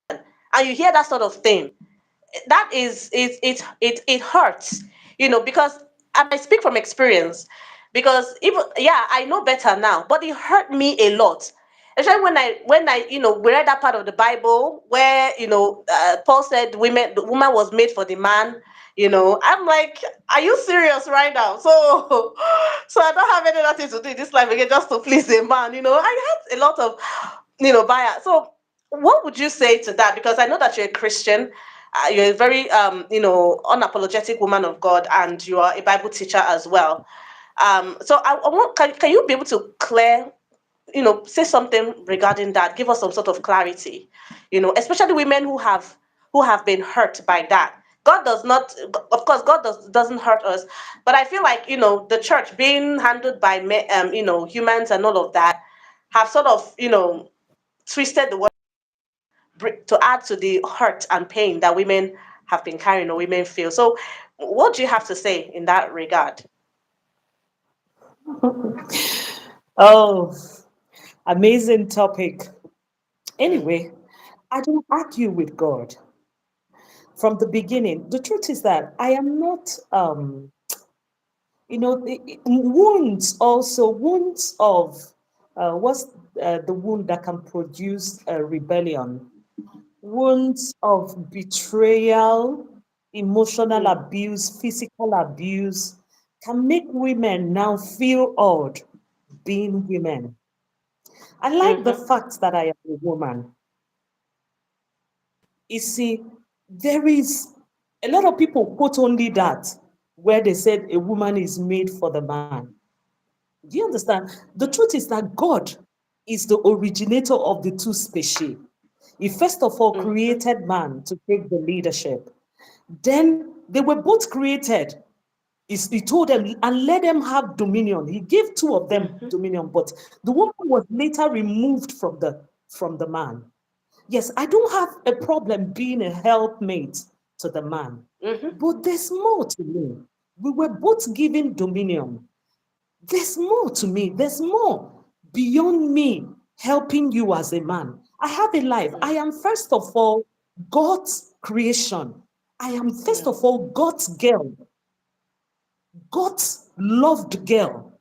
and you hear that sort of thing, that is it hurts, because, and I speak from experience, because even, yeah, I know better now, but it hurt me a lot, especially when I we read that part of the Bible where Paul said the woman was made for the man. I'm like, are you serious right now? So so I don't have any other thing to do in this life again just to please a man. I had a lot of bias. So what would you say to that? Because I know that you're a Christian, you're a very unapologetic woman of God, and you are a Bible teacher as well. So I want, can you be able to clear? say something regarding that. Give us some sort of clarity. Especially women who have been hurt by that. God does not, of course, God doesn't hurt us, but I feel like the church being handled by humans and all of that have sort of twisted the word to add to the hurt and pain that women have been carrying or women feel. So, what do you have to say in that regard? Oh, amazing topic. Mm, Anyway, I don't argue with God from the beginning. The truth is that I am not, wounds also, wounds of, what's the wound that can produce rebellion? Wounds of betrayal, emotional mm, abuse, physical abuse can make women now feel odd being women. I like the mm-hmm, fact that I am a woman. You see, there is a lot of people quote only that where they said a woman is made for the man. Do you understand? The truth is that God is the originator of the two species. He first of all mm-hmm, created man to take the leadership. Then they were both created. He told them and let them have dominion. He gave two of them mm-hmm, dominion, but the woman was later removed from the man. Yes, I don't have a problem being a helpmate to the man, mm-hmm, but there's more to me. We were both given dominion. There's more to me. There's more beyond me helping you as a man. I have a life. I am first of all God's creation. I am first mm, of all God's girl, God's loved girl.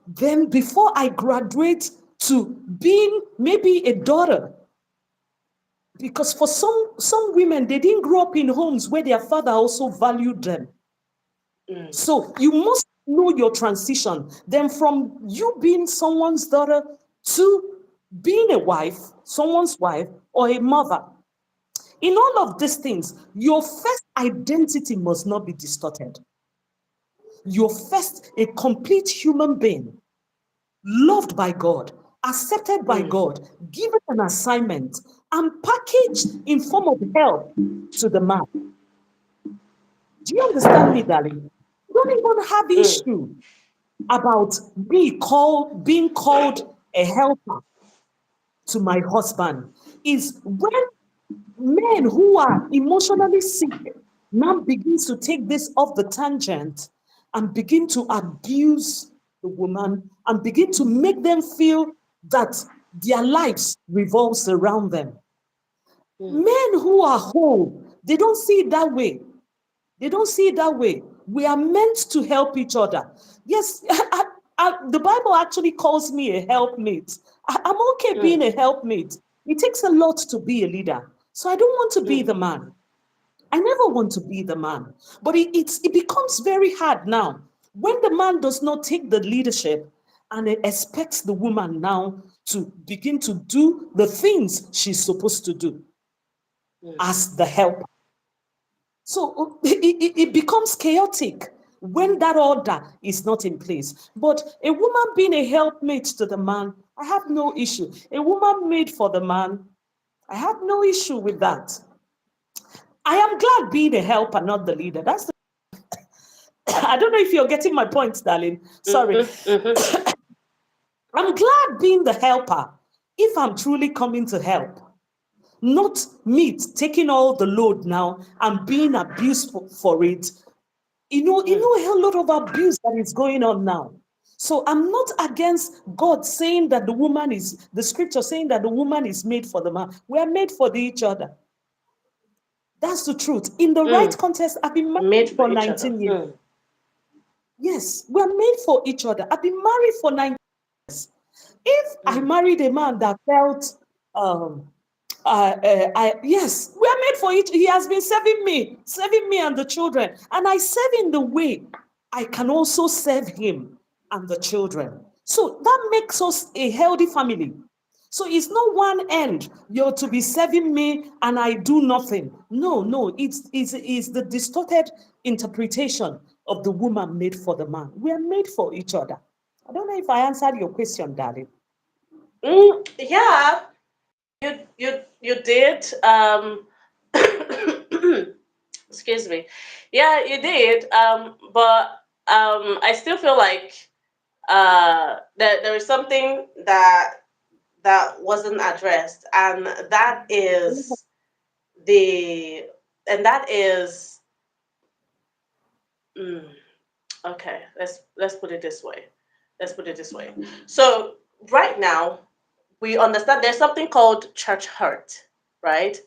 Then before I graduate to being maybe a daughter, because for some women they didn't grow up in homes where their father also valued them. mm, So you must know your transition. Then from you being someone's daughter to being a wife, someone's wife, or a mother. In all of these things, your first identity must not be distorted. You're first a complete human being, loved by God, accepted by mm, God, given an assignment, and packaged in form of help to the man. Do you understand me, darling? You don't even have mm, issue about being called a helper to my husband. Is when men who are emotionally sick now begins to take this off the tangent and begin to abuse the woman and begin to make them feel that their lives revolves around them. mm, Men who are whole, they don't see it that way. They don't see it that way. We are meant to help each other. Yes, the Bible actually calls me a helpmate. I'm okay being mm, a helpmate. It takes a lot to be a leader. So I don't want to be mm, the man. I never want to be the man. But it becomes very hard now when the man does not take the leadership and it expects the woman now to begin to do the things she's supposed to do mm, as the helper. So it becomes chaotic when that order is not in place. But a woman being a helpmate to the man, I have no issue. A woman made for the man, I have no issue with that. I am glad being a helper, not the leader. I don't know if you're getting my point, darling. Sorry. mm-hmm, mm-hmm, I'm glad being the helper if I'm truly coming to help. Not me taking all the load now and being abused for it. mm, A lot of abuse that is going on now. So I'm not against God saying that the scripture saying that the woman is made for the man. We are made for each other. That's the truth. In the right mm. context, I've been Made married for for each other. 19 years. Mm, Yes, we're made for each other. I've been married for 19. If I mm, married a man that felt, yes, we are made for each. He has been serving me and the children, and I serve in the way I can also serve him and the children. So that makes us a healthy family. So it's not one end. You're to be serving me and I do nothing. No, no, it's the distorted interpretation of the woman made for the man. We are made for each other. I don't know if I answered your question, darling. Yeah, you did. Excuse me. Yeah, you did. But I still feel like that there is something that wasn't addressed, and the that is mm, okay. Let's put it this way. Let's put it this way. So right now we understand there's something called church hurt, right?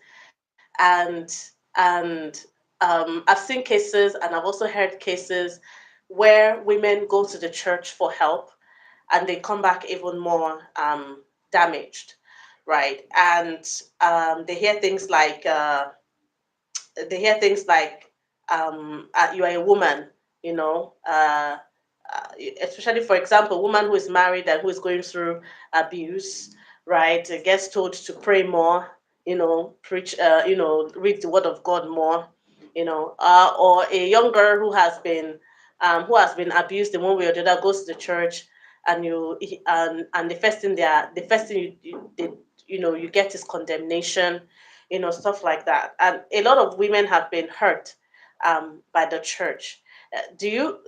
And I've seen cases, and I've also heard cases where women go to the church for help, and they come back even more damaged, right? And they hear things like you are a woman, you know, uh, especially for example, a woman who is married and who is going through abuse, right, gets told to pray more, preach, read the word of God more, or a young girl who has been abused in one way or the other goes to the church, and the first thing you get is condemnation, stuff like that. And a lot of women have been hurt by the church. Do you,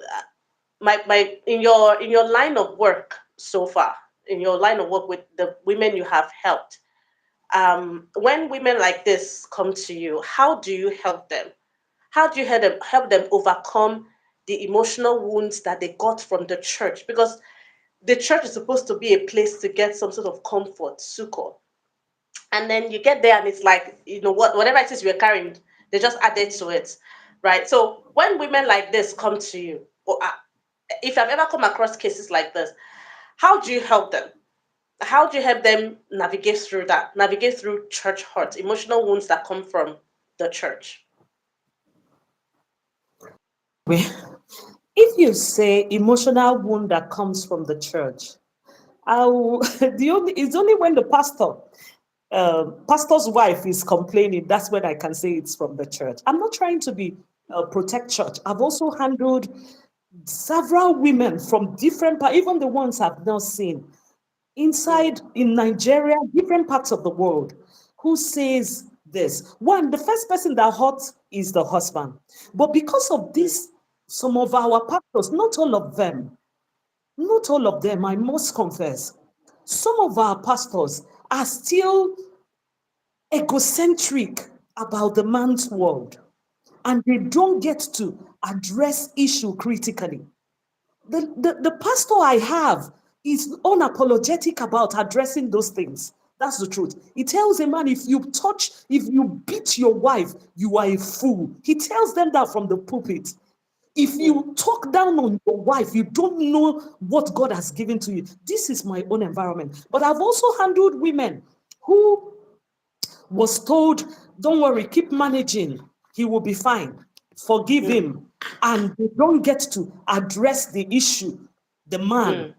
my in your line of work so far, in your line of work with the women you have helped, when women like this come to you, how do you help them? How do you help them overcome the emotional wounds that they got from the church? Because the church is supposed to be a place to get some sort of comfort, succor, and then you get there and it's like, whatever it is you're carrying, they just added to it, right? So when women like this come to you, or if I've ever come across cases like this, how do you help them? How do you help them navigate through church hurt, emotional wounds that come from the church? If you say emotional wound that comes from the church, it's only when the pastor's wife is complaining, that's when I can say it's from the church. I'm not trying to be protect church. I've also handled several women from different parts, even the ones I've not seen Mm, inside in Nigeria, different parts of the world, who says this. One, the first person that hurts is the husband. But because of mm, this, some of our pastors, not all of them, I must confess, some of our pastors are still egocentric about the man's world, and they don't get to address issue critically. The pastor I have is unapologetic about addressing those things. That's the truth. He tells a man, if you beat your wife, you are a fool. He tells them that from the pulpit. If mm, you talk down on your wife, you don't know what God has given to you. This is my own environment. But I've also handled women who was told, don't worry, keep managing. He will be fine. Forgive mm, him. And they don't get to address the issue, the man. mm,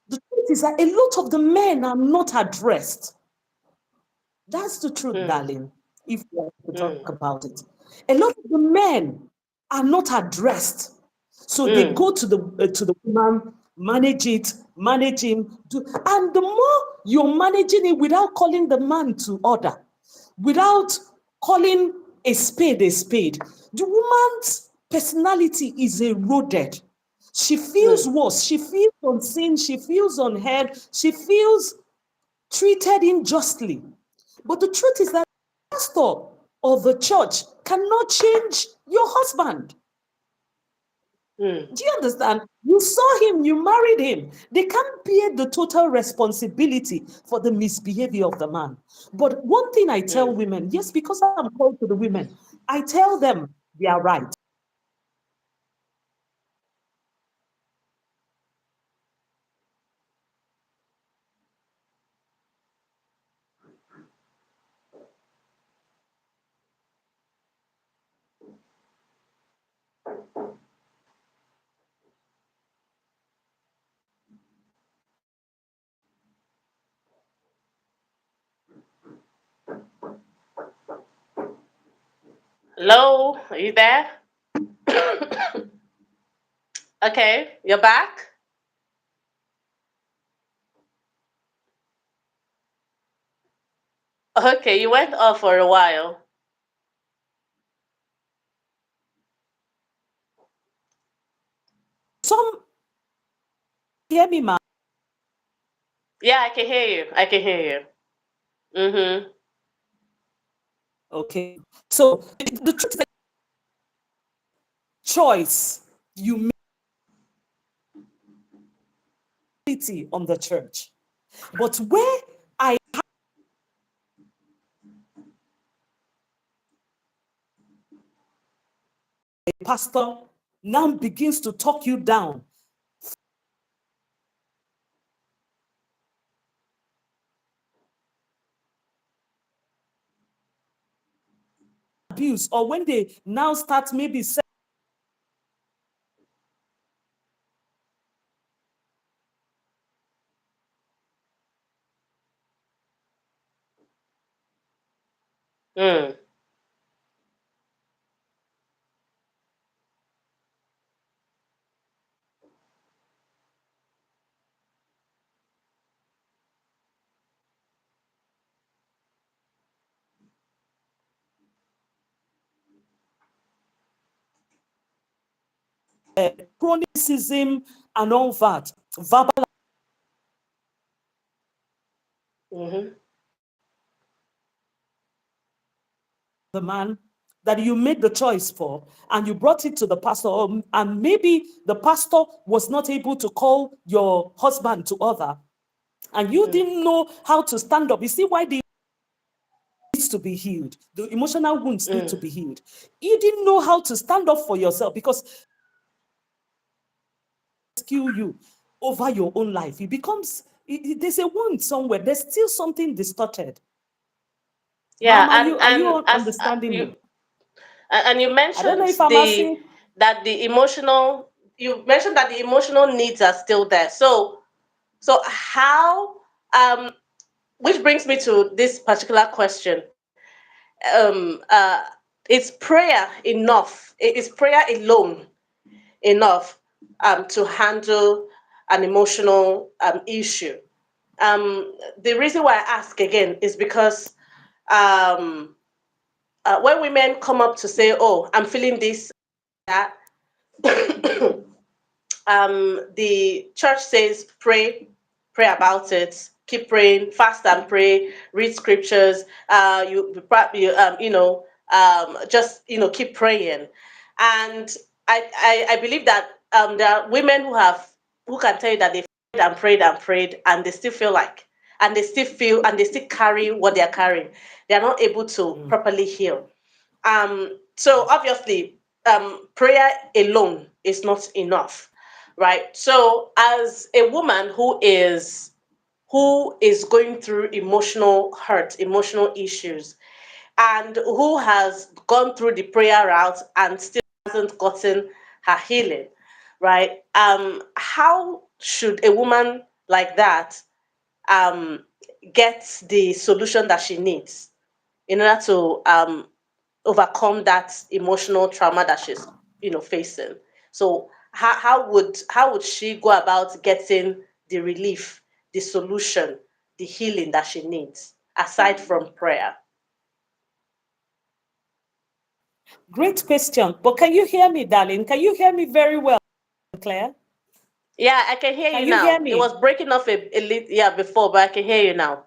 The truth is that a lot of the men are not addressed. That's the truth, mm, darling, if we want to talk mm, about it. A lot of the men are not addressed. So they mm, go to the woman, manage it, manage him, and the more you're managing it without calling the man to order, without calling a spade, the woman's personality is eroded. She feels mm, worse. She feels unseen. She feels unheard. She feels treated unjustly. But the truth is that the pastor or the church cannot change your husband. mm, Do you understand? You saw him, you married him. They can't bear the total responsibility for the misbehavior of the man. But one thing I tell mm. women, yes, because I'm called to the women, I tell them they are right. Hello, are you there? Okay, you're back. Okay, you went off for a while. Some hear me, ma. Yeah, I can hear you. I can hear you. Mm-hmm. Okay. So the truth is that choice you make on the church. But where I a pastor now begins to talk you down, abuse, or when they now start maybe Mm. chronicism and all that, verbal Mm-hmm. the man that you made the choice for and you brought it to the pastor, and maybe the pastor was not able to call your husband to order and you Mm. didn't know how to stand up. You see why they needs to be healed. The emotional wounds need to Mm. be healed. You didn't know how to stand up for yourself because rescue you over your own life. It becomes there's a wound somewhere. There's still something distorted. Yeah, Mama, are you and as understanding you me? and you I don't know mentioned if I'm the asking. that the emotional you mentioned that the emotional needs are still there. So how which brings me to this particular question. Um uh is prayer enough? Is prayer alone enough to handle an emotional issue? The reason why I ask again is because um, when women come up to say, "Oh, I'm feeling this, that," the church says, pray about it, keep praying, fast and pray, read scriptures. Just keep praying. And I believe that there are women who can tell you that they prayed and prayed and prayed, and they still feel like, and they still feel, and they still carry what they are carrying. They are not able to Mm, properly heal. So obviously, prayer alone is not enough, right? So as a woman who is going through emotional hurt, emotional issues, and who has gone through the prayer route and still hasn't gotten her healing, right? How should a woman like that um, get the solution that she needs in order to overcome that emotional trauma that she's facing? So how would she go about getting the relief, the solution, the healing that she needs aside from prayer? great question. But can you hear me, darling? Can you hear me very well, Claire? Yeah, I can hear Can you you hear now. It was me? breaking off a little, yeah, before, but I can hear you now.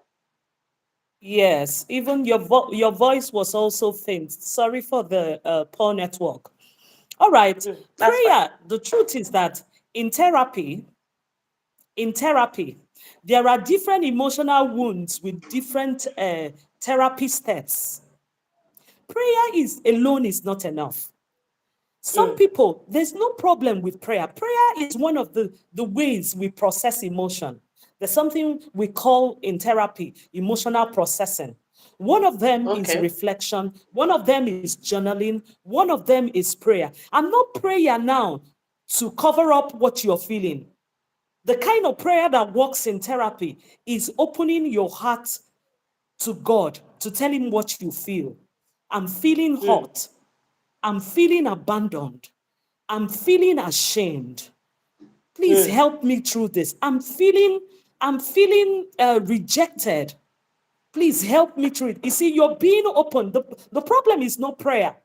Yes. Even your voice was also faint. Sorry for the poor network. All right. That's fine. Prayer. The truth is that in therapy, in therapy, there are different emotional wounds with different therapy steps. Prayer is alone is not enough. Some Mm, people, there's no problem with prayer. Prayer is one of the ways we process emotion. There's something we call in therapy emotional processing. One of them is okay. reflection, one of them is journaling, one of them is prayer. And not prayer now to cover up what you're feeling. The kind of prayer that works in therapy is opening your heart to God to tell Him what you feel. I'm feeling Mm, hurt. I'm feeling abandoned. I'm feeling ashamed. Please mm, help me through this. I'm feeling rejected. Please help me through it. You see, you're being open. The problem is not prayer.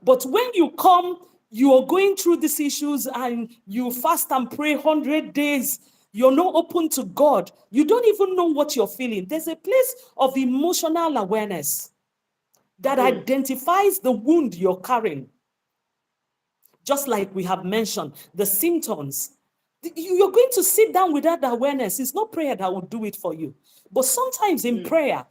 But when you come, you are going through these issues and you fast and pray 100 days, you're not open to God. You don't even know what you're feeling. There's a place of emotional awareness that identifies the wound you're carrying. Just like we have mentioned, the symptoms. You're going to sit down with that awareness. It's not prayer that will do it for you. But sometimes in prayer,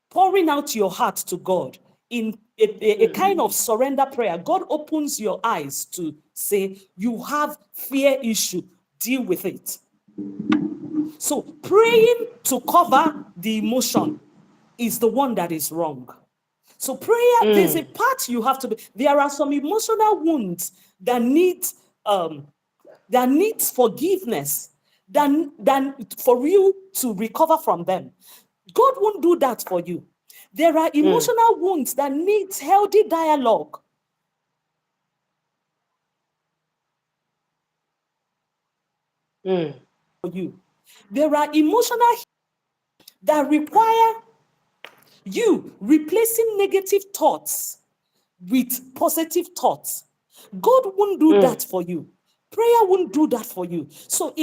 pouring out your heart to God in a kind of surrender prayer, God opens your eyes to say, you have fear issue, deal with it. So praying to cover the emotion is the one that is wrong. So prayer, there's a part you have to be. There are some emotional wounds that needs forgiveness than for you to recover from them. God won't do that for you. There are emotional wounds that need healthy dialogue for you. There are emotional that require you replacing negative thoughts with positive thoughts. God won't do that for you. Prayer won't do that for you. So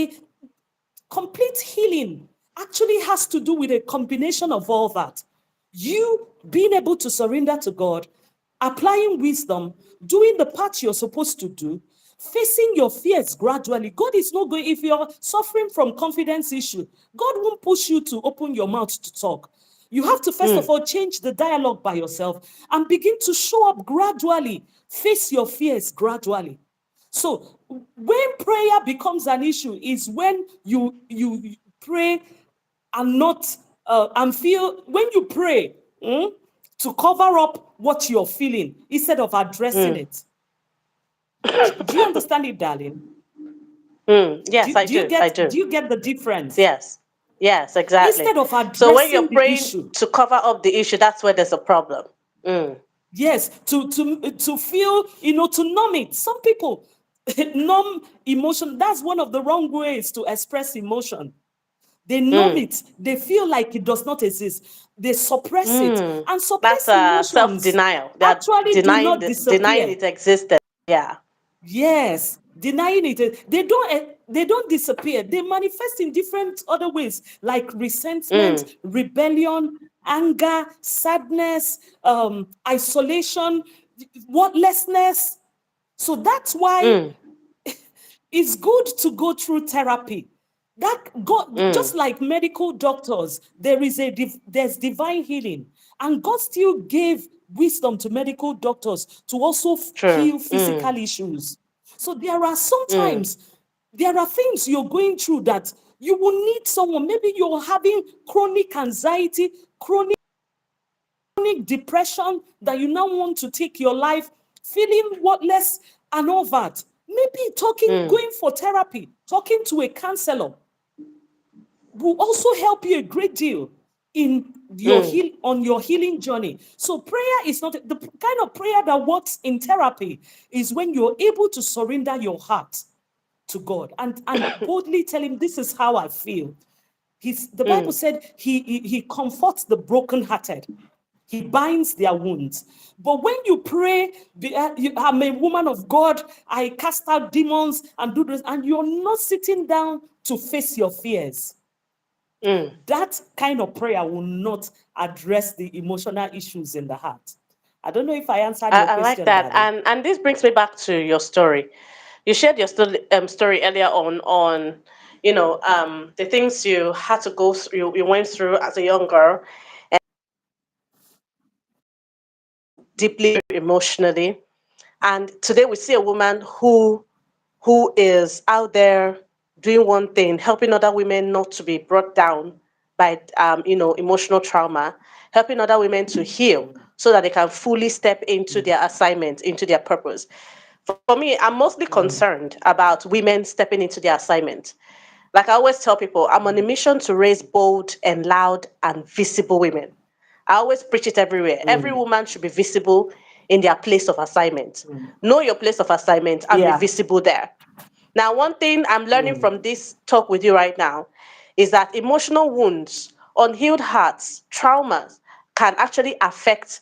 complete healing actually has to do with a combination of all that. You being able to surrender to God, applying wisdom, doing the part you're supposed to do, facing your fears gradually. God is not going, if you're suffering from confidence issue, God won't push you to open your mouth to talk. You have to first of all change the dialogue by yourself and begin to show up gradually. Face your fears gradually. So when prayer becomes an issue is when you pray and not and feel when you pray to cover up what you're feeling instead of addressing it. Do you understand it, darling? Yes, I Do you do. I get do. do you get the difference? Yes. Yes, exactly. Instead of So when you're addressing the praying issue, to cover up the issue, that's where there's a problem. yes, to feel, to numb it. Some people numb emotion. That's one of the wrong ways to express emotion. They numb it. They feel like it does not exist. They suppress it. And That's suppressed emotions self-denial. They are actually do denying not denying disappear. its existence. Yeah. Yes, denying it. They don't disappear. They manifest in different other ways, like resentment, rebellion, anger, sadness, isolation, worthlessness. So that's why it's good to go through therapy. That God, just like medical doctors, there's divine healing, and God still gave wisdom to medical doctors to also True. heal physical issues. So there are things you're going through that you will need someone. Maybe you're having chronic anxiety, chronic depression that you now want to take your life, feeling worthless and all that. Maybe going for therapy, talking to a counselor will also help you a great deal in on your healing journey. So prayer is not the kind of prayer that works in therapy is when you're able to surrender your heart to God and boldly tell him, this is how I feel. The Bible said he comforts the brokenhearted. He binds their wounds. But when you pray, I'm a woman of God, I cast out demons and do this, and you're not sitting down to face your fears, that kind of prayer will not address the emotional issues in the heart. I don't know if I answered your I like question, that, darling. and this brings me back to your story. You shared your story earlier on the things you had to go through, you went through as a young girl, deeply emotionally, and today we see a woman who is out there doing one thing, helping other women not to be brought down by emotional trauma, helping other women to heal so that they can fully step into their assignment, into their purpose. For me, I'm mostly concerned about women stepping into their assignment. Like I always tell people, I'm on a mission to raise bold and loud and visible women. I always preach it everywhere. Every woman should be visible in their place of assignment. Know your place of assignment and be Yeah. visible there. Now, one thing I'm learning from this talk with you right now is that emotional wounds unhealed hearts, traumas can actually affect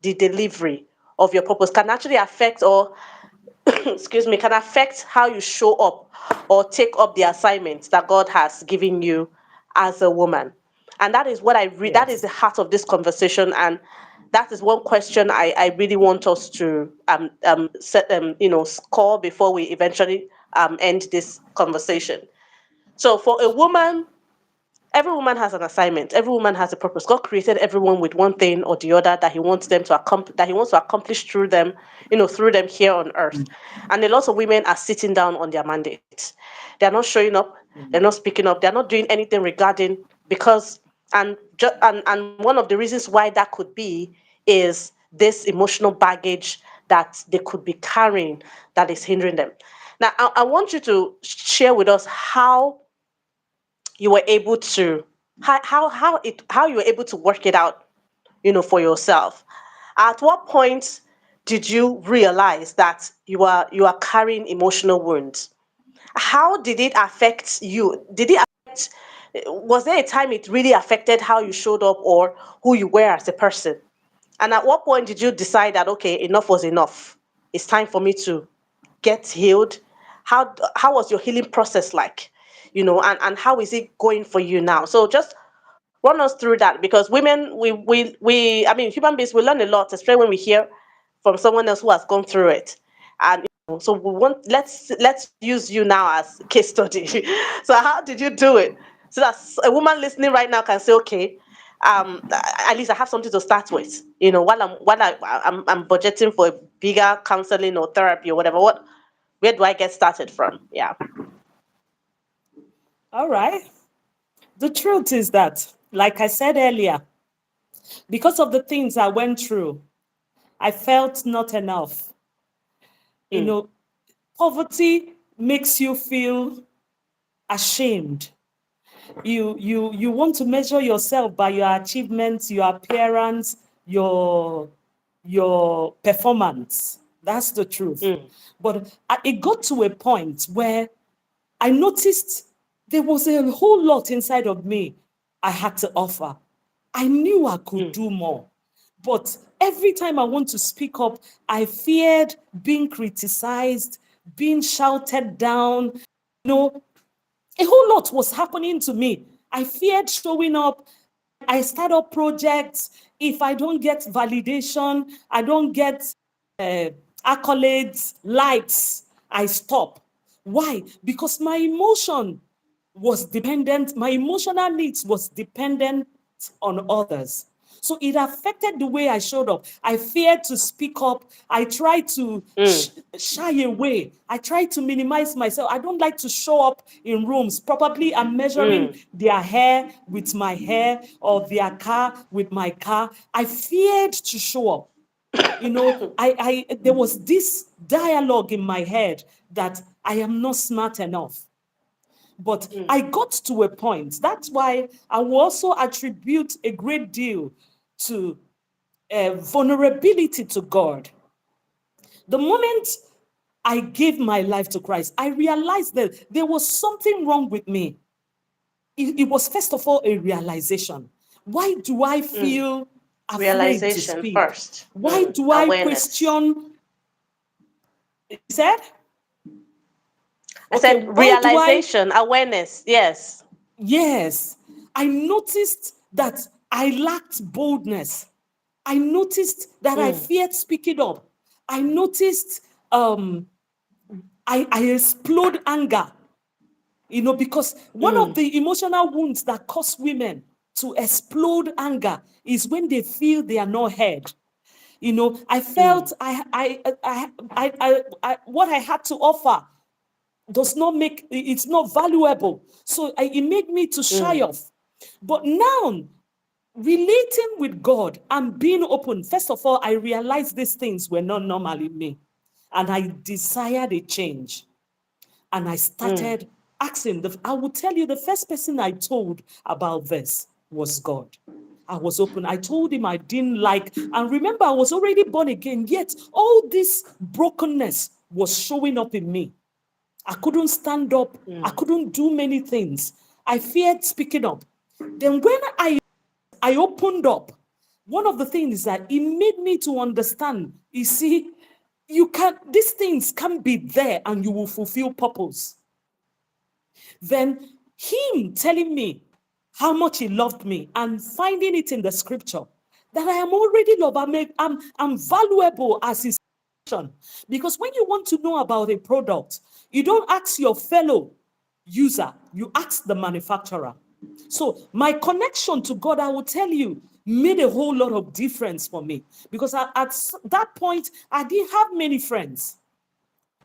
the delivery of your purpose, can actually affect or excuse me, can affect how you show up or take up the assignment that God has given you as a woman. And that is what I read. That is Yes. the heart of this conversation. And that is one question I really want us to set score before we eventually end this conversation. So for a woman, every woman has an assignment. Every woman has a purpose. God created everyone with one thing or the other that He wants them to accomplish, that He wants to accomplish through them, through them here on earth. And a lot of women are sitting down on their mandates. They are not showing up. They're not speaking up. They're not doing anything regarding because and one of the reasons why that could be is this emotional baggage that they could be carrying that is hindering them. Now, I want you to share with us how you were able to how you were able to work it out, for yourself. At what point did you realize that you are carrying emotional wounds? How did it affect you? Did it affect Was there a time it really affected how you showed up or who you were as a person? And at what point did you decide that okay, enough was enough? It's time for me to get healed. How was your healing process like? And how is it going for you now? So just run us through that, because women, we I mean, human beings, we learn a lot, especially when we hear from someone else who has gone through it. And so let's use you now as case study. So how did you do it? So that a woman listening right now can say, okay, at least I have something to start with. While I'm budgeting for a bigger counseling or therapy or whatever. Where do I get started from? Yeah. All right. The truth is that, like I said earlier, because of the things I went through, I felt not enough. You Mm, know, poverty makes you feel ashamed. You want to measure yourself by your achievements, your appearance, your your performance. That's the truth. mm, But it got to a point where I noticed there was a whole lot inside of me I had to offer. I knew I could mm, do more. But every time I want to speak up, I feared being criticized, being shouted down. You know, a whole lot was happening to me. I feared showing up. I start up projects. If I don't get validation, I don't get uh, accolades, likes, I stop. Why? Because my emotional needs was dependent on others. So it affected the way I showed up. I feared to speak up. I tried to mm, shy away. I tried to minimize myself. I don't like to show up in rooms. Probably I'm measuring mm, their hair with my hair or their car with my car. I feared to show up. There was this dialogue in my head that I am not smart enough. But I mm, got to a point. That's why I will also attribute a great deal to vulnerability to God. The moment I gave my life to Christ, I realized that there was something wrong with me. It was, first of all, a realization. Why do I mm. feel afraid to Realization speak? first. Why do I Awareness. question? He said, I okay, said why do I? realization, awareness. Yes. Yes, I noticed that I lacked boldness. I noticed that I Mm, feared speaking up. I noticed I explode anger, because one of mm, the emotional wounds that cause women to explode anger is when they feel they are not heard. I mm, felt what I had to offer does not make it's not valuable. So it made me to shy mm, off. But now, relating with God and being open, first of all, I realized these things were not normal in me. And I desired a change. And I mm, started asking. I will tell you, the first person I told about this was God. I was open. I told him I didn't like, and remember, I was already born again, yet all this brokenness was showing up in me. I couldn't stand up. I mm, couldn't do many things. I feared speaking up. Then when I opened up, one of the things that it made me to understand, you see, these things can be there and you will fulfill purpose. Then him telling me how much he loved me and finding it in the scripture that I am already loved, I'm valuable as his son. Because when you want to know about a product, you don't ask your fellow user, you ask the manufacturer. So my connection to God, I will tell you, made a whole lot of difference for me. Because at that point, I didn't have many friends.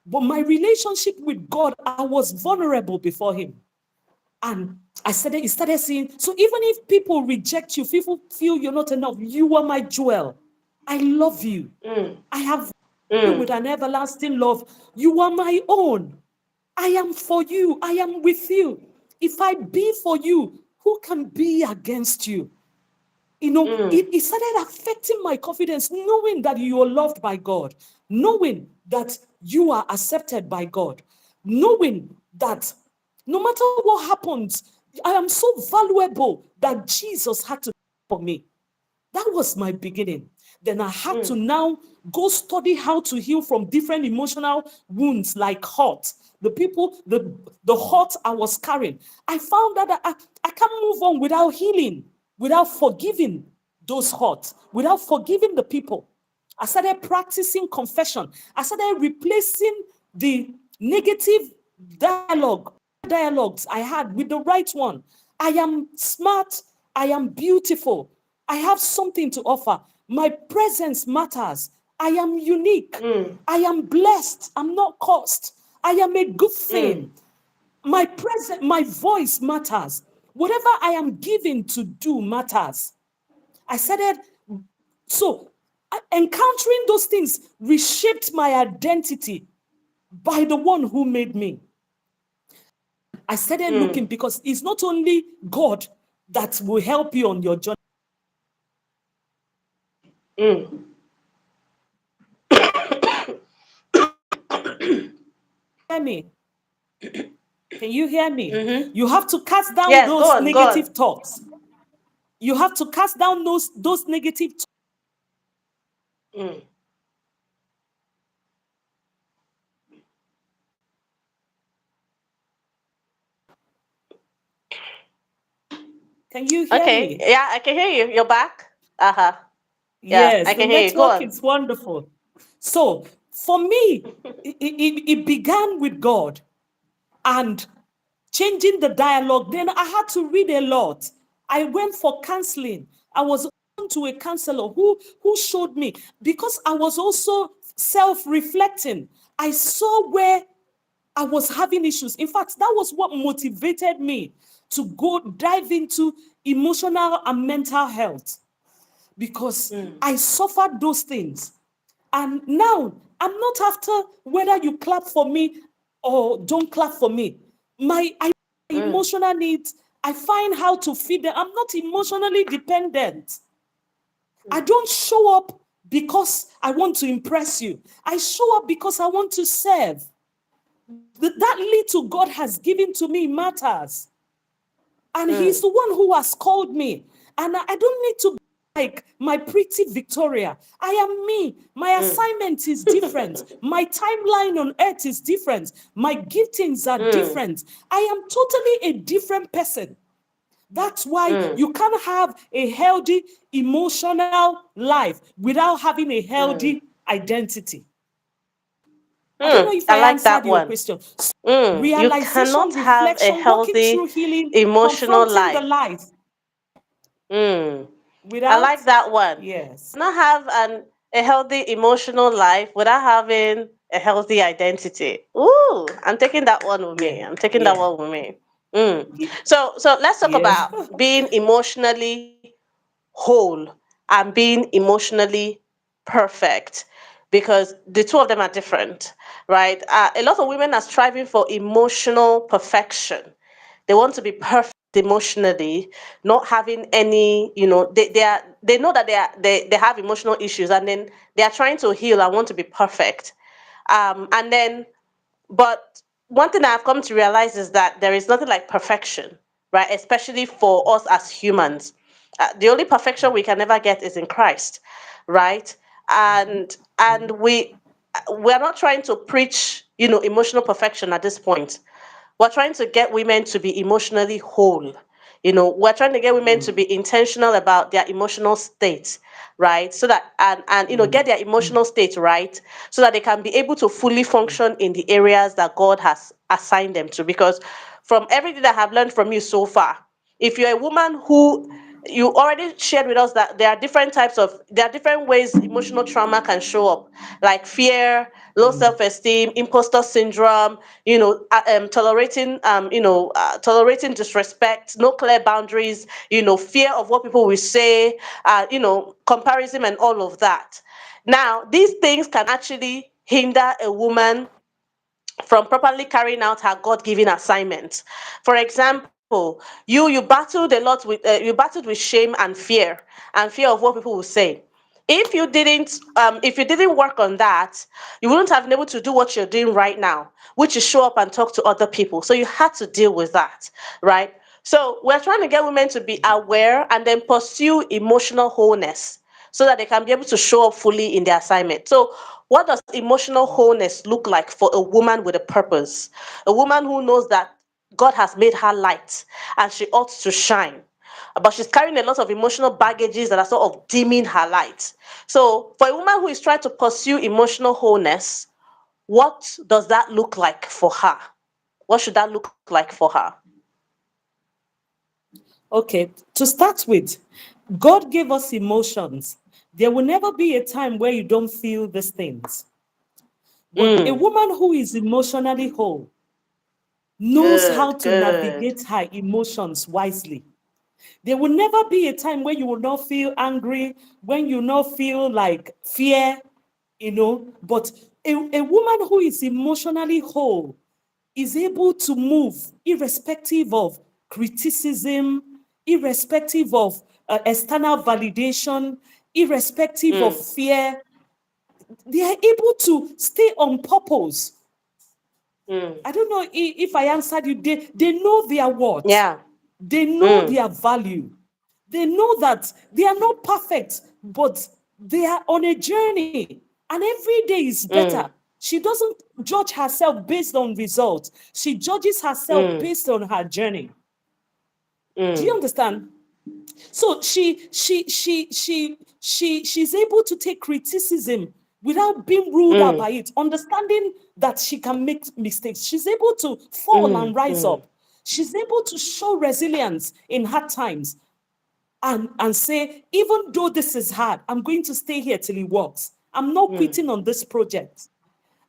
But my relationship with God, I was vulnerable before him. And he started saying, so even if people reject you, people feel you're not enough, you are my jewel. I love you. I have you with an everlasting love. You are my own. I am for you. I am with you. If I be for you, who can be against you? It started affecting my confidence, knowing that you are loved by God, knowing that you are accepted by God, knowing that no matter what happens, I am so valuable that Jesus had to for me. That was my beginning. Then I had to now go study how to heal from different emotional wounds like hurt. The hurt I was carrying. I found that I can't move on without healing, without forgiving those hurts, without forgiving the people. I started practicing confession. I started replacing the negative dialogues I had with the right one. I am smart. I am beautiful. I have something to offer. My presence matters. I am unique. I am blessed. I'm not cursed. I am a good thing. My voice matters. Whatever I am given to do matters. I started, so encountering those things reshaped my identity by the one who made me. I started looking because it's not only God that will help you on your journey. Hear me? Can you hear me? You have to cast down Yes, go those on, go on. negative thoughts. You have to cast down those negative thoughts. Can you hear Okay, me? yeah, I can hear you. You're back. Uh-huh. Yeah, Yes, I the can hear you. Go network on. is wonderful. So for me, it began with God and changing the dialogue. Then I had to read a lot. I went for counseling. I was on to a counselor who showed me, because I was also self-reflecting. I saw where I was having issues. In fact, that was what motivated me to go dive into emotional and mental health, because I suffered those things. And now I'm not after whether you clap for me or don't clap for me. My emotional needs, I find how to feed them. I'm not emotionally dependent. I don't show up because I want to impress you. I show up because I want to serve. That little God has given to me matters. And he's the one who has called me. And I don't need to be like my pretty Victoria. I am me. My assignment is different. My timeline on earth is different. My giftings are different. I am totally a different person. That's why you can't have a healthy emotional life without having a healthy identity. I don't know if I I like that answered your one. question. You Realization, cannot have a reflection, walking through healthy healing, emotional confronting the life. life Mm. I without, like that one. yes, Not have a healthy emotional life without having a healthy identity. Ooh, I'm taking that one with yeah, me. I'm taking that yeah, one with me. So let's talk yeah, about being emotionally whole and being emotionally perfect, because the two of them are different, right? A lot of women are striving for emotional perfection. They want to be perfect emotionally, not having any, they know that they have emotional issues, and then they are trying to heal and want to be perfect. And then, but one thing I've come to realize is that there is nothing like perfection. right? Especially for us as humans. The only perfection we can never get is in Christ, right? And we're not trying to preach, emotional perfection at this point. We're trying to get women to be emotionally whole. We're trying to get women to be intentional about their emotional state, right? So that and get their emotional state right, so that they can be able to fully function in the areas that God has assigned them to. Because from everything that I've learned from you so far, if you're a woman who, you already shared with us that there are different ways emotional trauma can show up, like fear, low self-esteem, imposter syndrome, tolerating disrespect, no clear boundaries, fear of what people will say, comparison and all of that. Now these things can actually hinder a woman from properly carrying out her God-given assignment. For example, you battled with shame and fear of what people will say. If you didn't work on that, you wouldn't have been able to do what you're doing right now, which is show up and talk to other people. So you had to deal with that, right? So we're trying to get women to be aware and then pursue emotional wholeness, so that they can be able to show up fully in their assignment. So, what does emotional wholeness look like for a woman with a purpose? A woman who knows that God has made her light and she ought to shine, but she's carrying a lot of emotional baggages that are sort of dimming her light. So, for a woman who is trying to pursue emotional wholeness, what does that look like for her? What should that look like for her? Okay, to start with, God gave us emotions. There will never be a time where you don't feel these things. But a Mm, woman who is emotionally whole knows how good, to good. navigate her emotions wisely. There will never be a time when you will not feel angry, when you not feel like fear, But a woman who is emotionally whole is able to move irrespective of criticism, irrespective of external validation, irrespective of Mm, fear. They are able to stay on purpose. mm, I don't know if I answered you. They know their worth. yeah. They know Mm, their value. They know that they are not perfect, but they are on a journey. And every day is better. mm, She doesn't judge herself based on results. She judges herself mm, based on her journey. Do you mm, understand? So she's able to take criticism without being ruled out mm, by it, understanding that she can make mistakes. She's able to fall and mm, rise mm, up. She's able to show resilience in hard times and say, even though this is hard, I'm going to stay here till it works. I'm not mm. quitting on this project.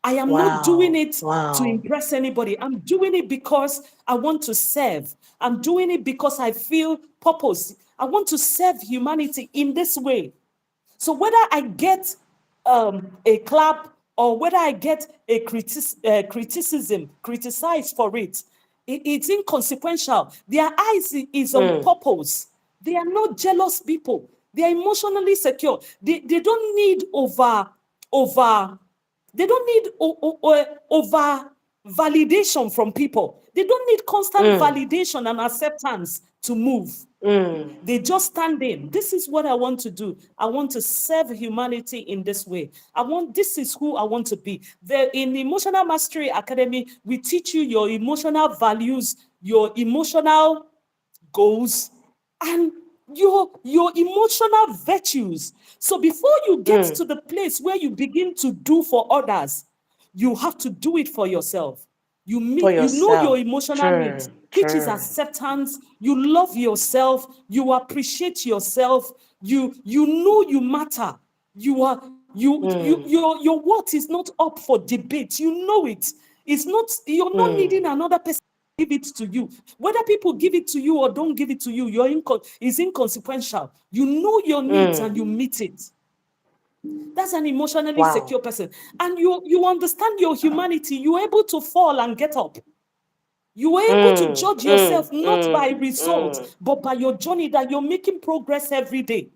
I am not doing Wow. it to Wow. impress anybody. I'm doing it because I want to serve. I'm doing it because I feel purpose. I want to serve humanity in this way. So whether I get a clap or whether I get a criticism, criticized for it, it's inconsequential. Their eyes is on Mm, purpose. They are not jealous people. They are emotionally secure. They don't need over they don't need over validation from people. They don't need constant mm, validation and acceptance to move. mm, They just stand in. This is what I want to do. I want to serve humanity in this way. This is who I want to be. In the Emotional Mastery Academy, we teach you your emotional values, your emotional goals, and your emotional virtues. So before you get mm. to the place where you begin to do for others, you have to do it for yourself. For You know your yourself. emotional needs, True. which is True. acceptance. You love yourself, you appreciate yourself, you know you matter. You are Mm, your worth is not up for debate. You know it. It's not, you're not mm, needing another person to give it to you. Whether people give it to you or don't give it to you, is inconsequential. You know your needs and you mm. meet it. That's an emotionally Wow. secure person. And you understand your humanity. You're able to fall and get up. You are able to Mm, judge mm, yourself not by mm, mm, results, but by your journey, that you're making progress every day.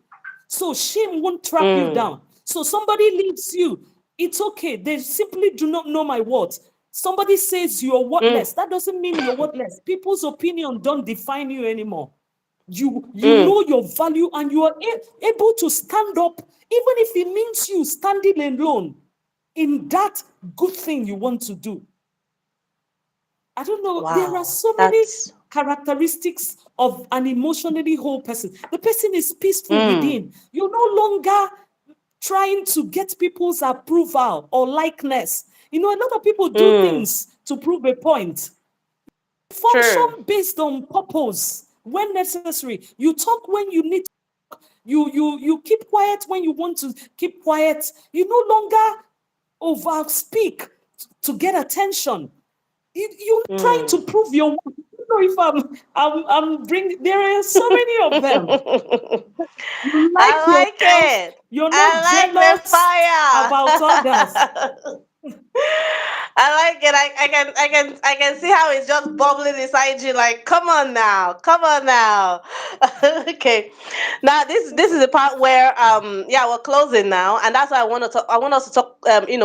So shame won't trap you mm, down. So somebody leaves you. It's okay. They simply do not know my words. Somebody says you're Mm, worthless. That doesn't mean you're worthless. People's opinion don't define you anymore. You mm. know your value, and you are able to stand up, even if it means you standing alone in that good thing you want to do. I don't know. There are Wow, so many that's characteristics of an emotionally whole person. The person is peaceful mm, within. You're no longer trying to get people's approval or likeness. You know, a lot of people do mm. things to prove a point. True. Function based on purpose when necessary. You talk when you need. You keep quiet when you want to keep quiet. You no longer over speak to get attention. You're trying to Mm. prove your worth. I don't know if I'm bringing. There are so many of them. You like I like yourself. it. You're not I like the jealous about others. fire. I like it. I can see how it's just bubbling inside you. Like, come on now, come on now. Okay, now this is the part where yeah, we're closing now, and that's why I want to talk. I want us to talk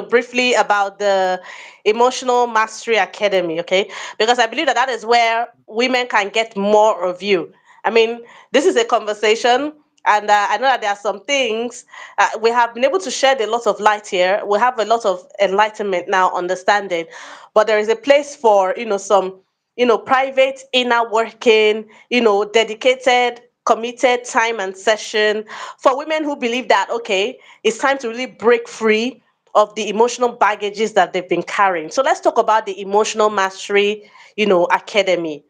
briefly about the Emotional Mastery Academy. Okay, because I believe that that is where women can get more of you. I mean, this is a conversation, and I know that there are some things we have been able to shed a lot of light here. We have a lot of enlightenment now, understanding, but there is a place for some private inner working, dedicated, committed time and session for women who believe that okay, it's time to really break free of the emotional baggages that they've been carrying. So let's talk about the Emotional Mastery, Academy.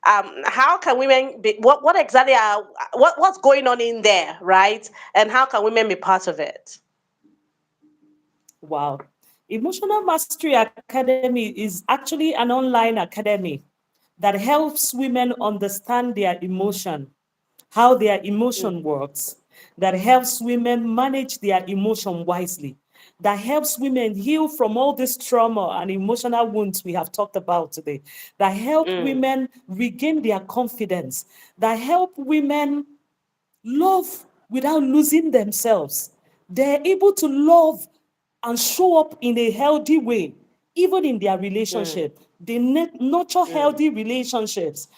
How can women be what exactly are what's going on in there, right? And how can women be part of it? Wow. Emotional Mastery Academy is actually an online academy that helps women understand their emotion, how their emotion Mm, works, that helps women manage their emotion wisely, that helps women heal from all this trauma and emotional wounds we have talked about today, that help mm, women regain their confidence, that help women love without losing themselves. They're able to love and show up in a healthy way, even in their mm, relationship. They nurture mm, healthy relationships.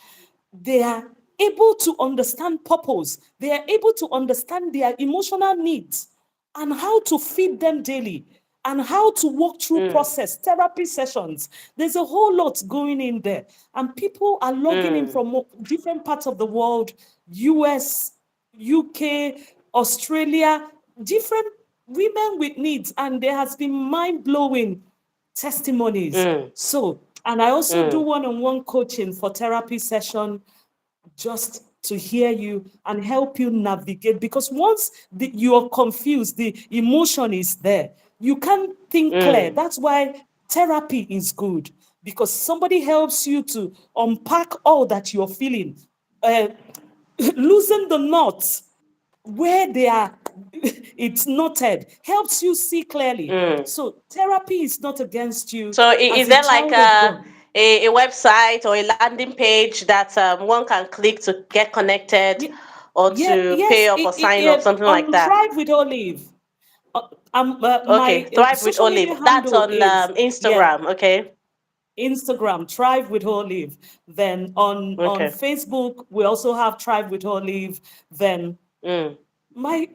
They are able to understand purpose. They are able to understand their emotional needs and how to feed them daily and how to walk through mm, process therapy sessions. There's a whole lot going in there, and people are logging in mm, from different parts of the world: US, UK, Australia, different women with needs, and there has been mind-blowing testimonies. mm, So, and I also do mm, one-on-one coaching for therapy session, just to hear you and help you navigate. Because once you are confused, the emotion is there. You can't think clear. mm, That's why therapy is good, because somebody helps you to unpack all that you're feeling, uh, loosen the knots where they are it's knotted, helps you see clearly. mm. So therapy is not against you So as is a there like child of God. a website or a landing page that one can click to get connected Ye- or Yeah, to pay yes, up or sign up, something like on that? Thrive with Olive. Okay, My Thrive with social media Olive. That's handle on is, yeah, Instagram. Okay. Instagram, Thrive with Olive. Then on Okay. Facebook, we also have Thrive with Olive. Then Mm, my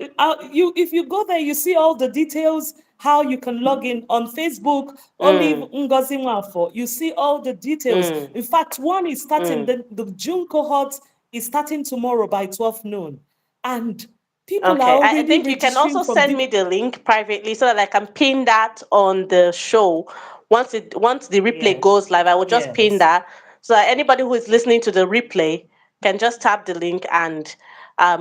you if you go there, you see all the details how you can log in on Facebook. Olive mm, Ngozi Nwafor. You see all the details. mm, In fact, one is starting, mm. the June cohort is starting tomorrow by 12 noon, and people are Okay, I already think you can registering also from send me the link privately so that I can pin that on the show. Once the replay Yes, goes live, I will just pin yes. that so that anybody who is listening to the replay can just tap the link and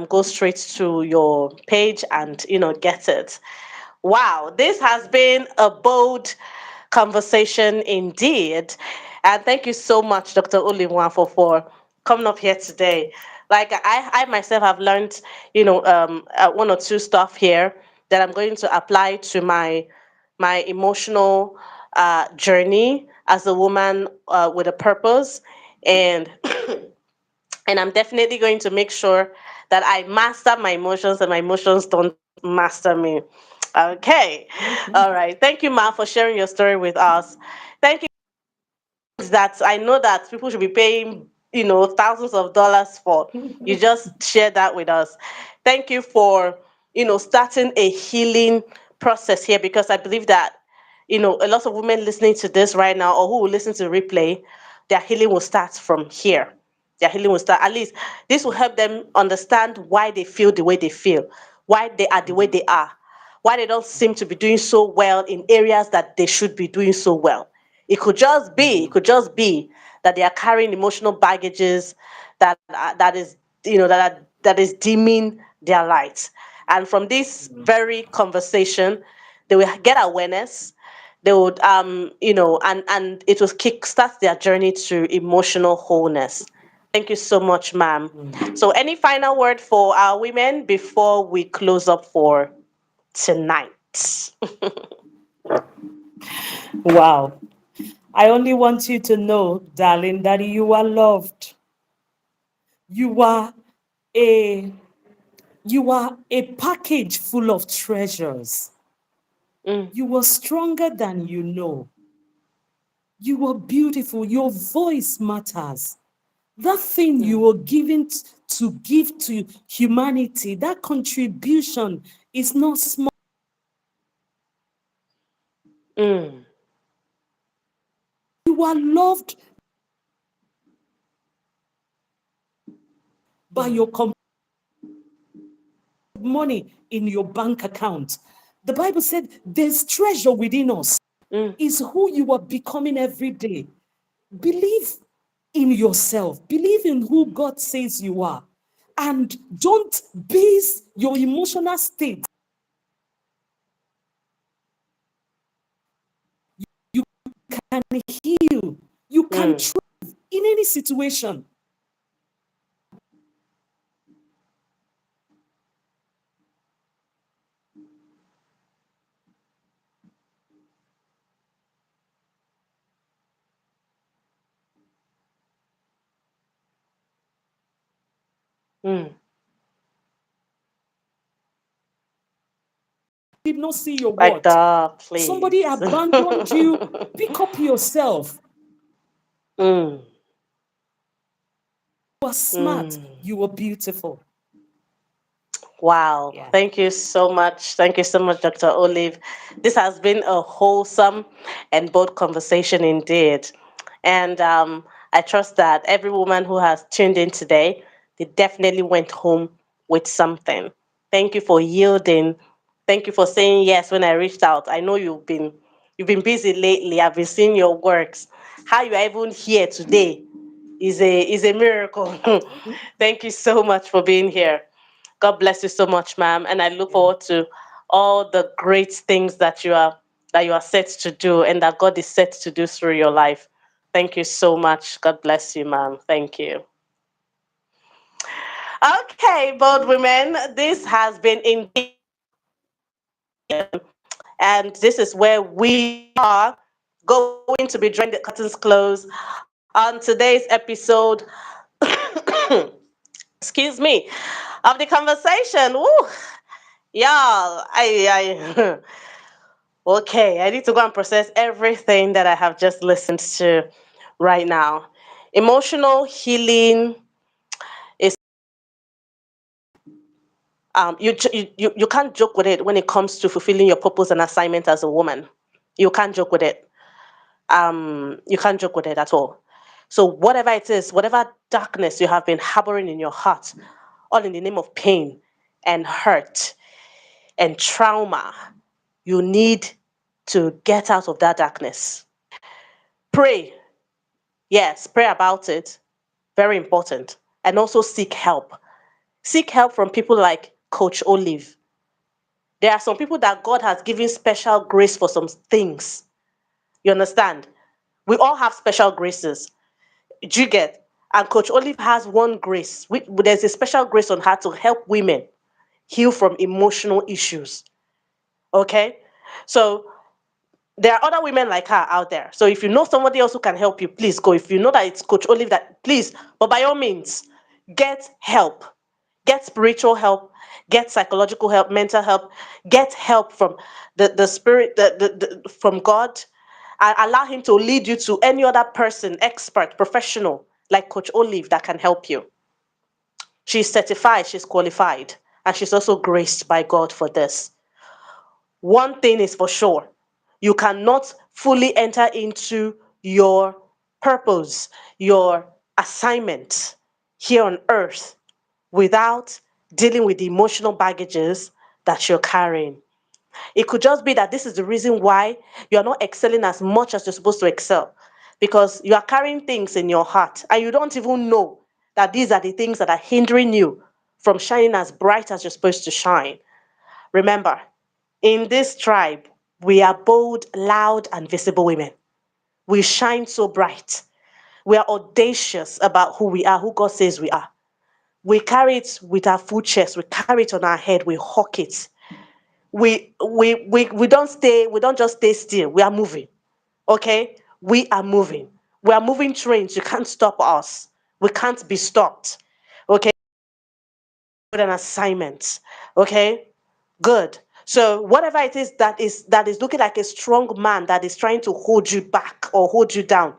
go straight to your page and get it. Wow, this has been a bold conversation indeed. And thank you so much, Dr. Olive Nwafor, for coming up here today. Like I myself have learned, one or two stuff here that I'm going to apply to my emotional journey as a woman with a purpose, and and I'm definitely going to make sure that I master my emotions and my emotions don't master me. Okay. All right. Thank you, Ma, for sharing your story with us. Thank you. that I know that people should be paying, thousands of dollars for. You just share that with us. Thank you for, starting a healing process here, because I believe that, a lot of women listening to this right now, or who will listen to the replay, their healing will start from here. Their healing will start. At least this will help them understand why they feel the way they feel, why they are the way they are, why they don't seem to be doing so well in areas that they should be doing so well. It could just be that they are carrying emotional baggages that is dimming their light. And from this very conversation, they will get awareness. They would, and it will kickstart their journey to emotional wholeness. Thank you so much, ma'am. So, any final word for our women before we close up for tonight? Wow. I only want you to know, darling, that you are loved. You are a you are a package full of treasures. Mm, You are stronger than you know. You are beautiful. Your voice matters. That thing you mm, were given to give to humanity, that contribution is not small. mm, You are loved by mm, your money in your bank account. The Bible said there's treasure within us. mm, Is who you are becoming every day. Believe in yourself, believe in who God says you are, and don't base your emotional state. You can heal, you can mm. thrive in any situation. Mm. Did not see your Like worth. that, Somebody please. abandoned you. Pick up yourself. Mm, You are smart, mm. you are beautiful. Wow. Yeah. Thank you so much. Thank you so much, Dr. Olive. This has been a wholesome and bold conversation indeed. And I trust that every woman who has tuned in today, they definitely went home with something. Thank you for yielding. Thank you for saying yes when I reached out. I know you've been busy lately. I've been seeing your works. How you are even here today is a miracle. Thank you so much for being here. God bless you so much, ma'am, and I look Yeah. forward to all the great things that you are set to do and that God is set to do through your life. Thank you so much. God bless you, ma'am. Thank you. Okay, bold women, this has been indeed, and this is where we are going to be drawing the curtains close on today's episode. Excuse me, of the conversation. Woo, y'all, I okay, I need to go and process everything that I have just listened to right now. Emotional healing is you can't joke with it when it comes to fulfilling your purpose and assignment as a woman. You can't joke with it. You can't joke with it at all. So whatever it is, whatever darkness you have been harboring in your heart, all in the name of pain and hurt and trauma, you need to get out of that darkness. Pray. Yes, pray about it. Very important. And also seek help. Seek help from people like Coach Olive. There are some people that God has given special grace for some things. You understand? We all have special graces. Do you get? And Coach Olive has one grace. There's a special grace on her to help women heal from emotional issues. Okay? So there are other women like her out there. So if you know somebody else who can help you, please go. If you know that it's Coach Olive, that please, but by all means, get help. Get spiritual help, get psychological help, mental help, get help from the spirit from God, allow him to lead you to any other person, expert, professional, like Coach Olive, that can help you. She's certified, she's qualified, and she's also graced by God for this. One thing is for sure, you cannot fully enter into your purpose, your assignment here on earth without dealing with the emotional baggages that you're carrying. It could just be that this is the reason why you're not excelling as much as you're supposed to excel, because you are carrying things in your heart and you don't even know that these are the things that are hindering you from shining as bright as you're supposed to shine. Remember, in this tribe, we are bold, loud, and visible women. We shine so bright. We are audacious about who we are, who God says we are. We carry it with our full chest. We carry it on our head. We hawk it. We don't just stay still. We are moving. Okay? We are moving. We are moving trains. You can't stop us. We can't be stopped. Okay? With an assignment. Okay? Good. So whatever it is that is looking like a strong man that is trying to hold you back or hold you down,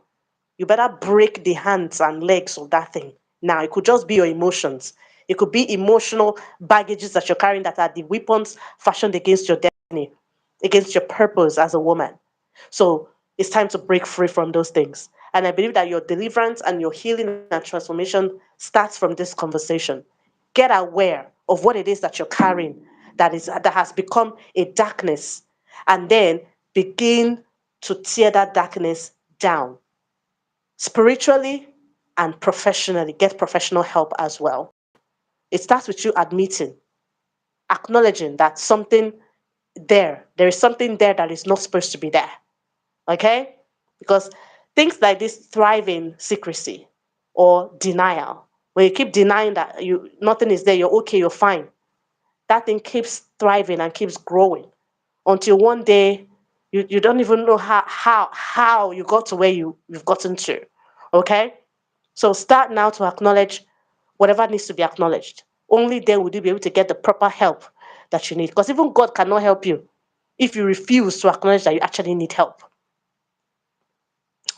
you better break the hands and legs of that thing. Now, it could just be your emotions. It could be emotional baggages that you're carrying that are the weapons fashioned against your destiny, against your purpose as a woman. So it's time to break free from those things. And I believe that your deliverance and your healing and transformation starts from this conversation. Get aware of what it is that you're carrying that has become a darkness, and then begin to tear that darkness down spiritually and professionally. Get professional help as well. It starts with you admitting, acknowledging that there is something there that is not supposed to be there. Okay? Because things like this thrive in secrecy or denial. When you keep denying that you nothing is there, you're okay, you're fine. That thing keeps thriving and keeps growing until one day you don't even know how you got to where you've gotten to. Okay? So start now to acknowledge whatever needs to be acknowledged. Only then will you be able to get the proper help that you need. Because even God cannot help you if you refuse to acknowledge that you actually need help.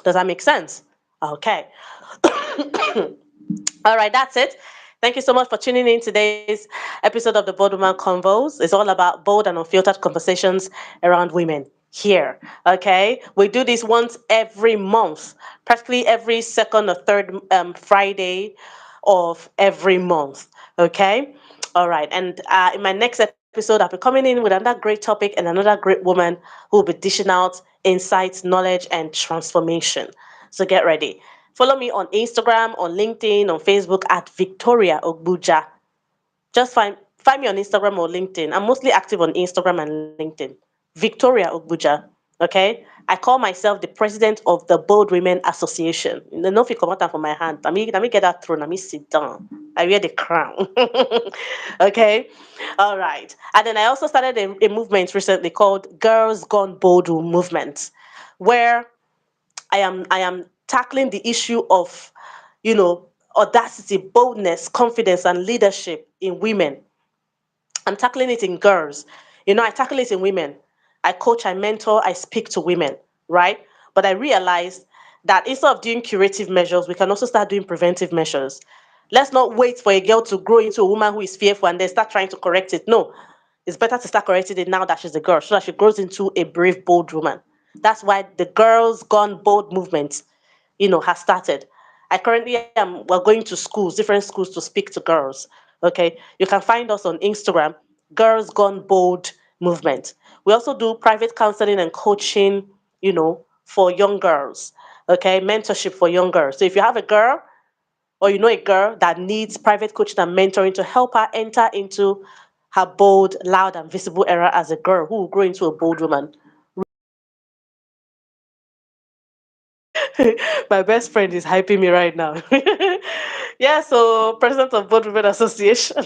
Does that make sense? Okay. All right, that's it. Thank you so much for tuning in today's episode of the BoldWoman Convos. It's all about bold and unfiltered conversations around women here. Okay, we do this once every month, practically every second or third Friday of every month. Okay, all right. And in my next episode, I'll be coming in with another great topic and another great woman who will be dishing out insights, knowledge, and transformation. So get ready. Follow me on Instagram, on LinkedIn, on Facebook at Victoria Ogbuja. Just find me on Instagram or LinkedIn. I'm mostly active on Instagram and LinkedIn. Victoria Ogbuja. Okay? I call myself the president of the Bold Women Association. You know if you come out from my hand. Let me get that throne. Let me sit down. I wear the crown. Okay? All right. And then I also started a movement recently called Girls Gone Bold Movement, where I am tackling the issue of, you know, audacity, boldness, confidence, and leadership in women. I'm tackling it in girls. I tackle it in women. I coach, I mentor, I speak to women, right? But I realized that instead of doing curative measures, we can also start doing preventive measures. Let's not wait for a girl to grow into a woman who is fearful and then start trying to correct it. No, it's better to start correcting it now that she's a girl so that she grows into a brave, bold woman. That's why the Girls Gone Bold movement, has started. We're going to schools, different schools, to speak to girls. Okay. You can find us on Instagram, Girls Gone Bold Movement. We also do private counseling and coaching, for young girls. Okay. Mentorship for young girls. So if you have a girl or you know a girl that needs private coaching and mentoring to help her enter into her bold, loud, and visible era as a girl who will grow into a bold woman. My best friend is hyping me right now. Yeah, so president of Bold Women Association.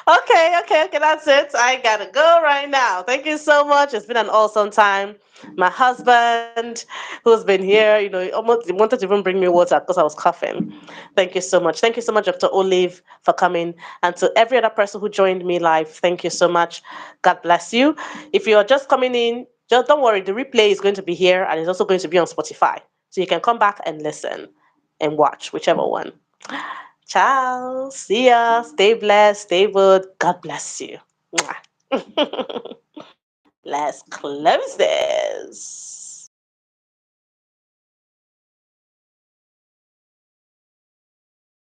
Okay, that's it. I gotta go right now. Thank you so much. It's been an awesome time. My husband, who's been here, he almost wanted to even bring me water because I was coughing. Thank you so much. Thank you so much, Dr. Olive, for coming. And to every other person who joined me live, thank you so much. God bless you. If you're just coming in, Just don't worry, the replay is going to be here and it's also going to be on Spotify. So you can come back and listen and watch, whichever one. Ciao. See ya. Stay blessed. Stay good. God bless you. Mwah. Let's close this.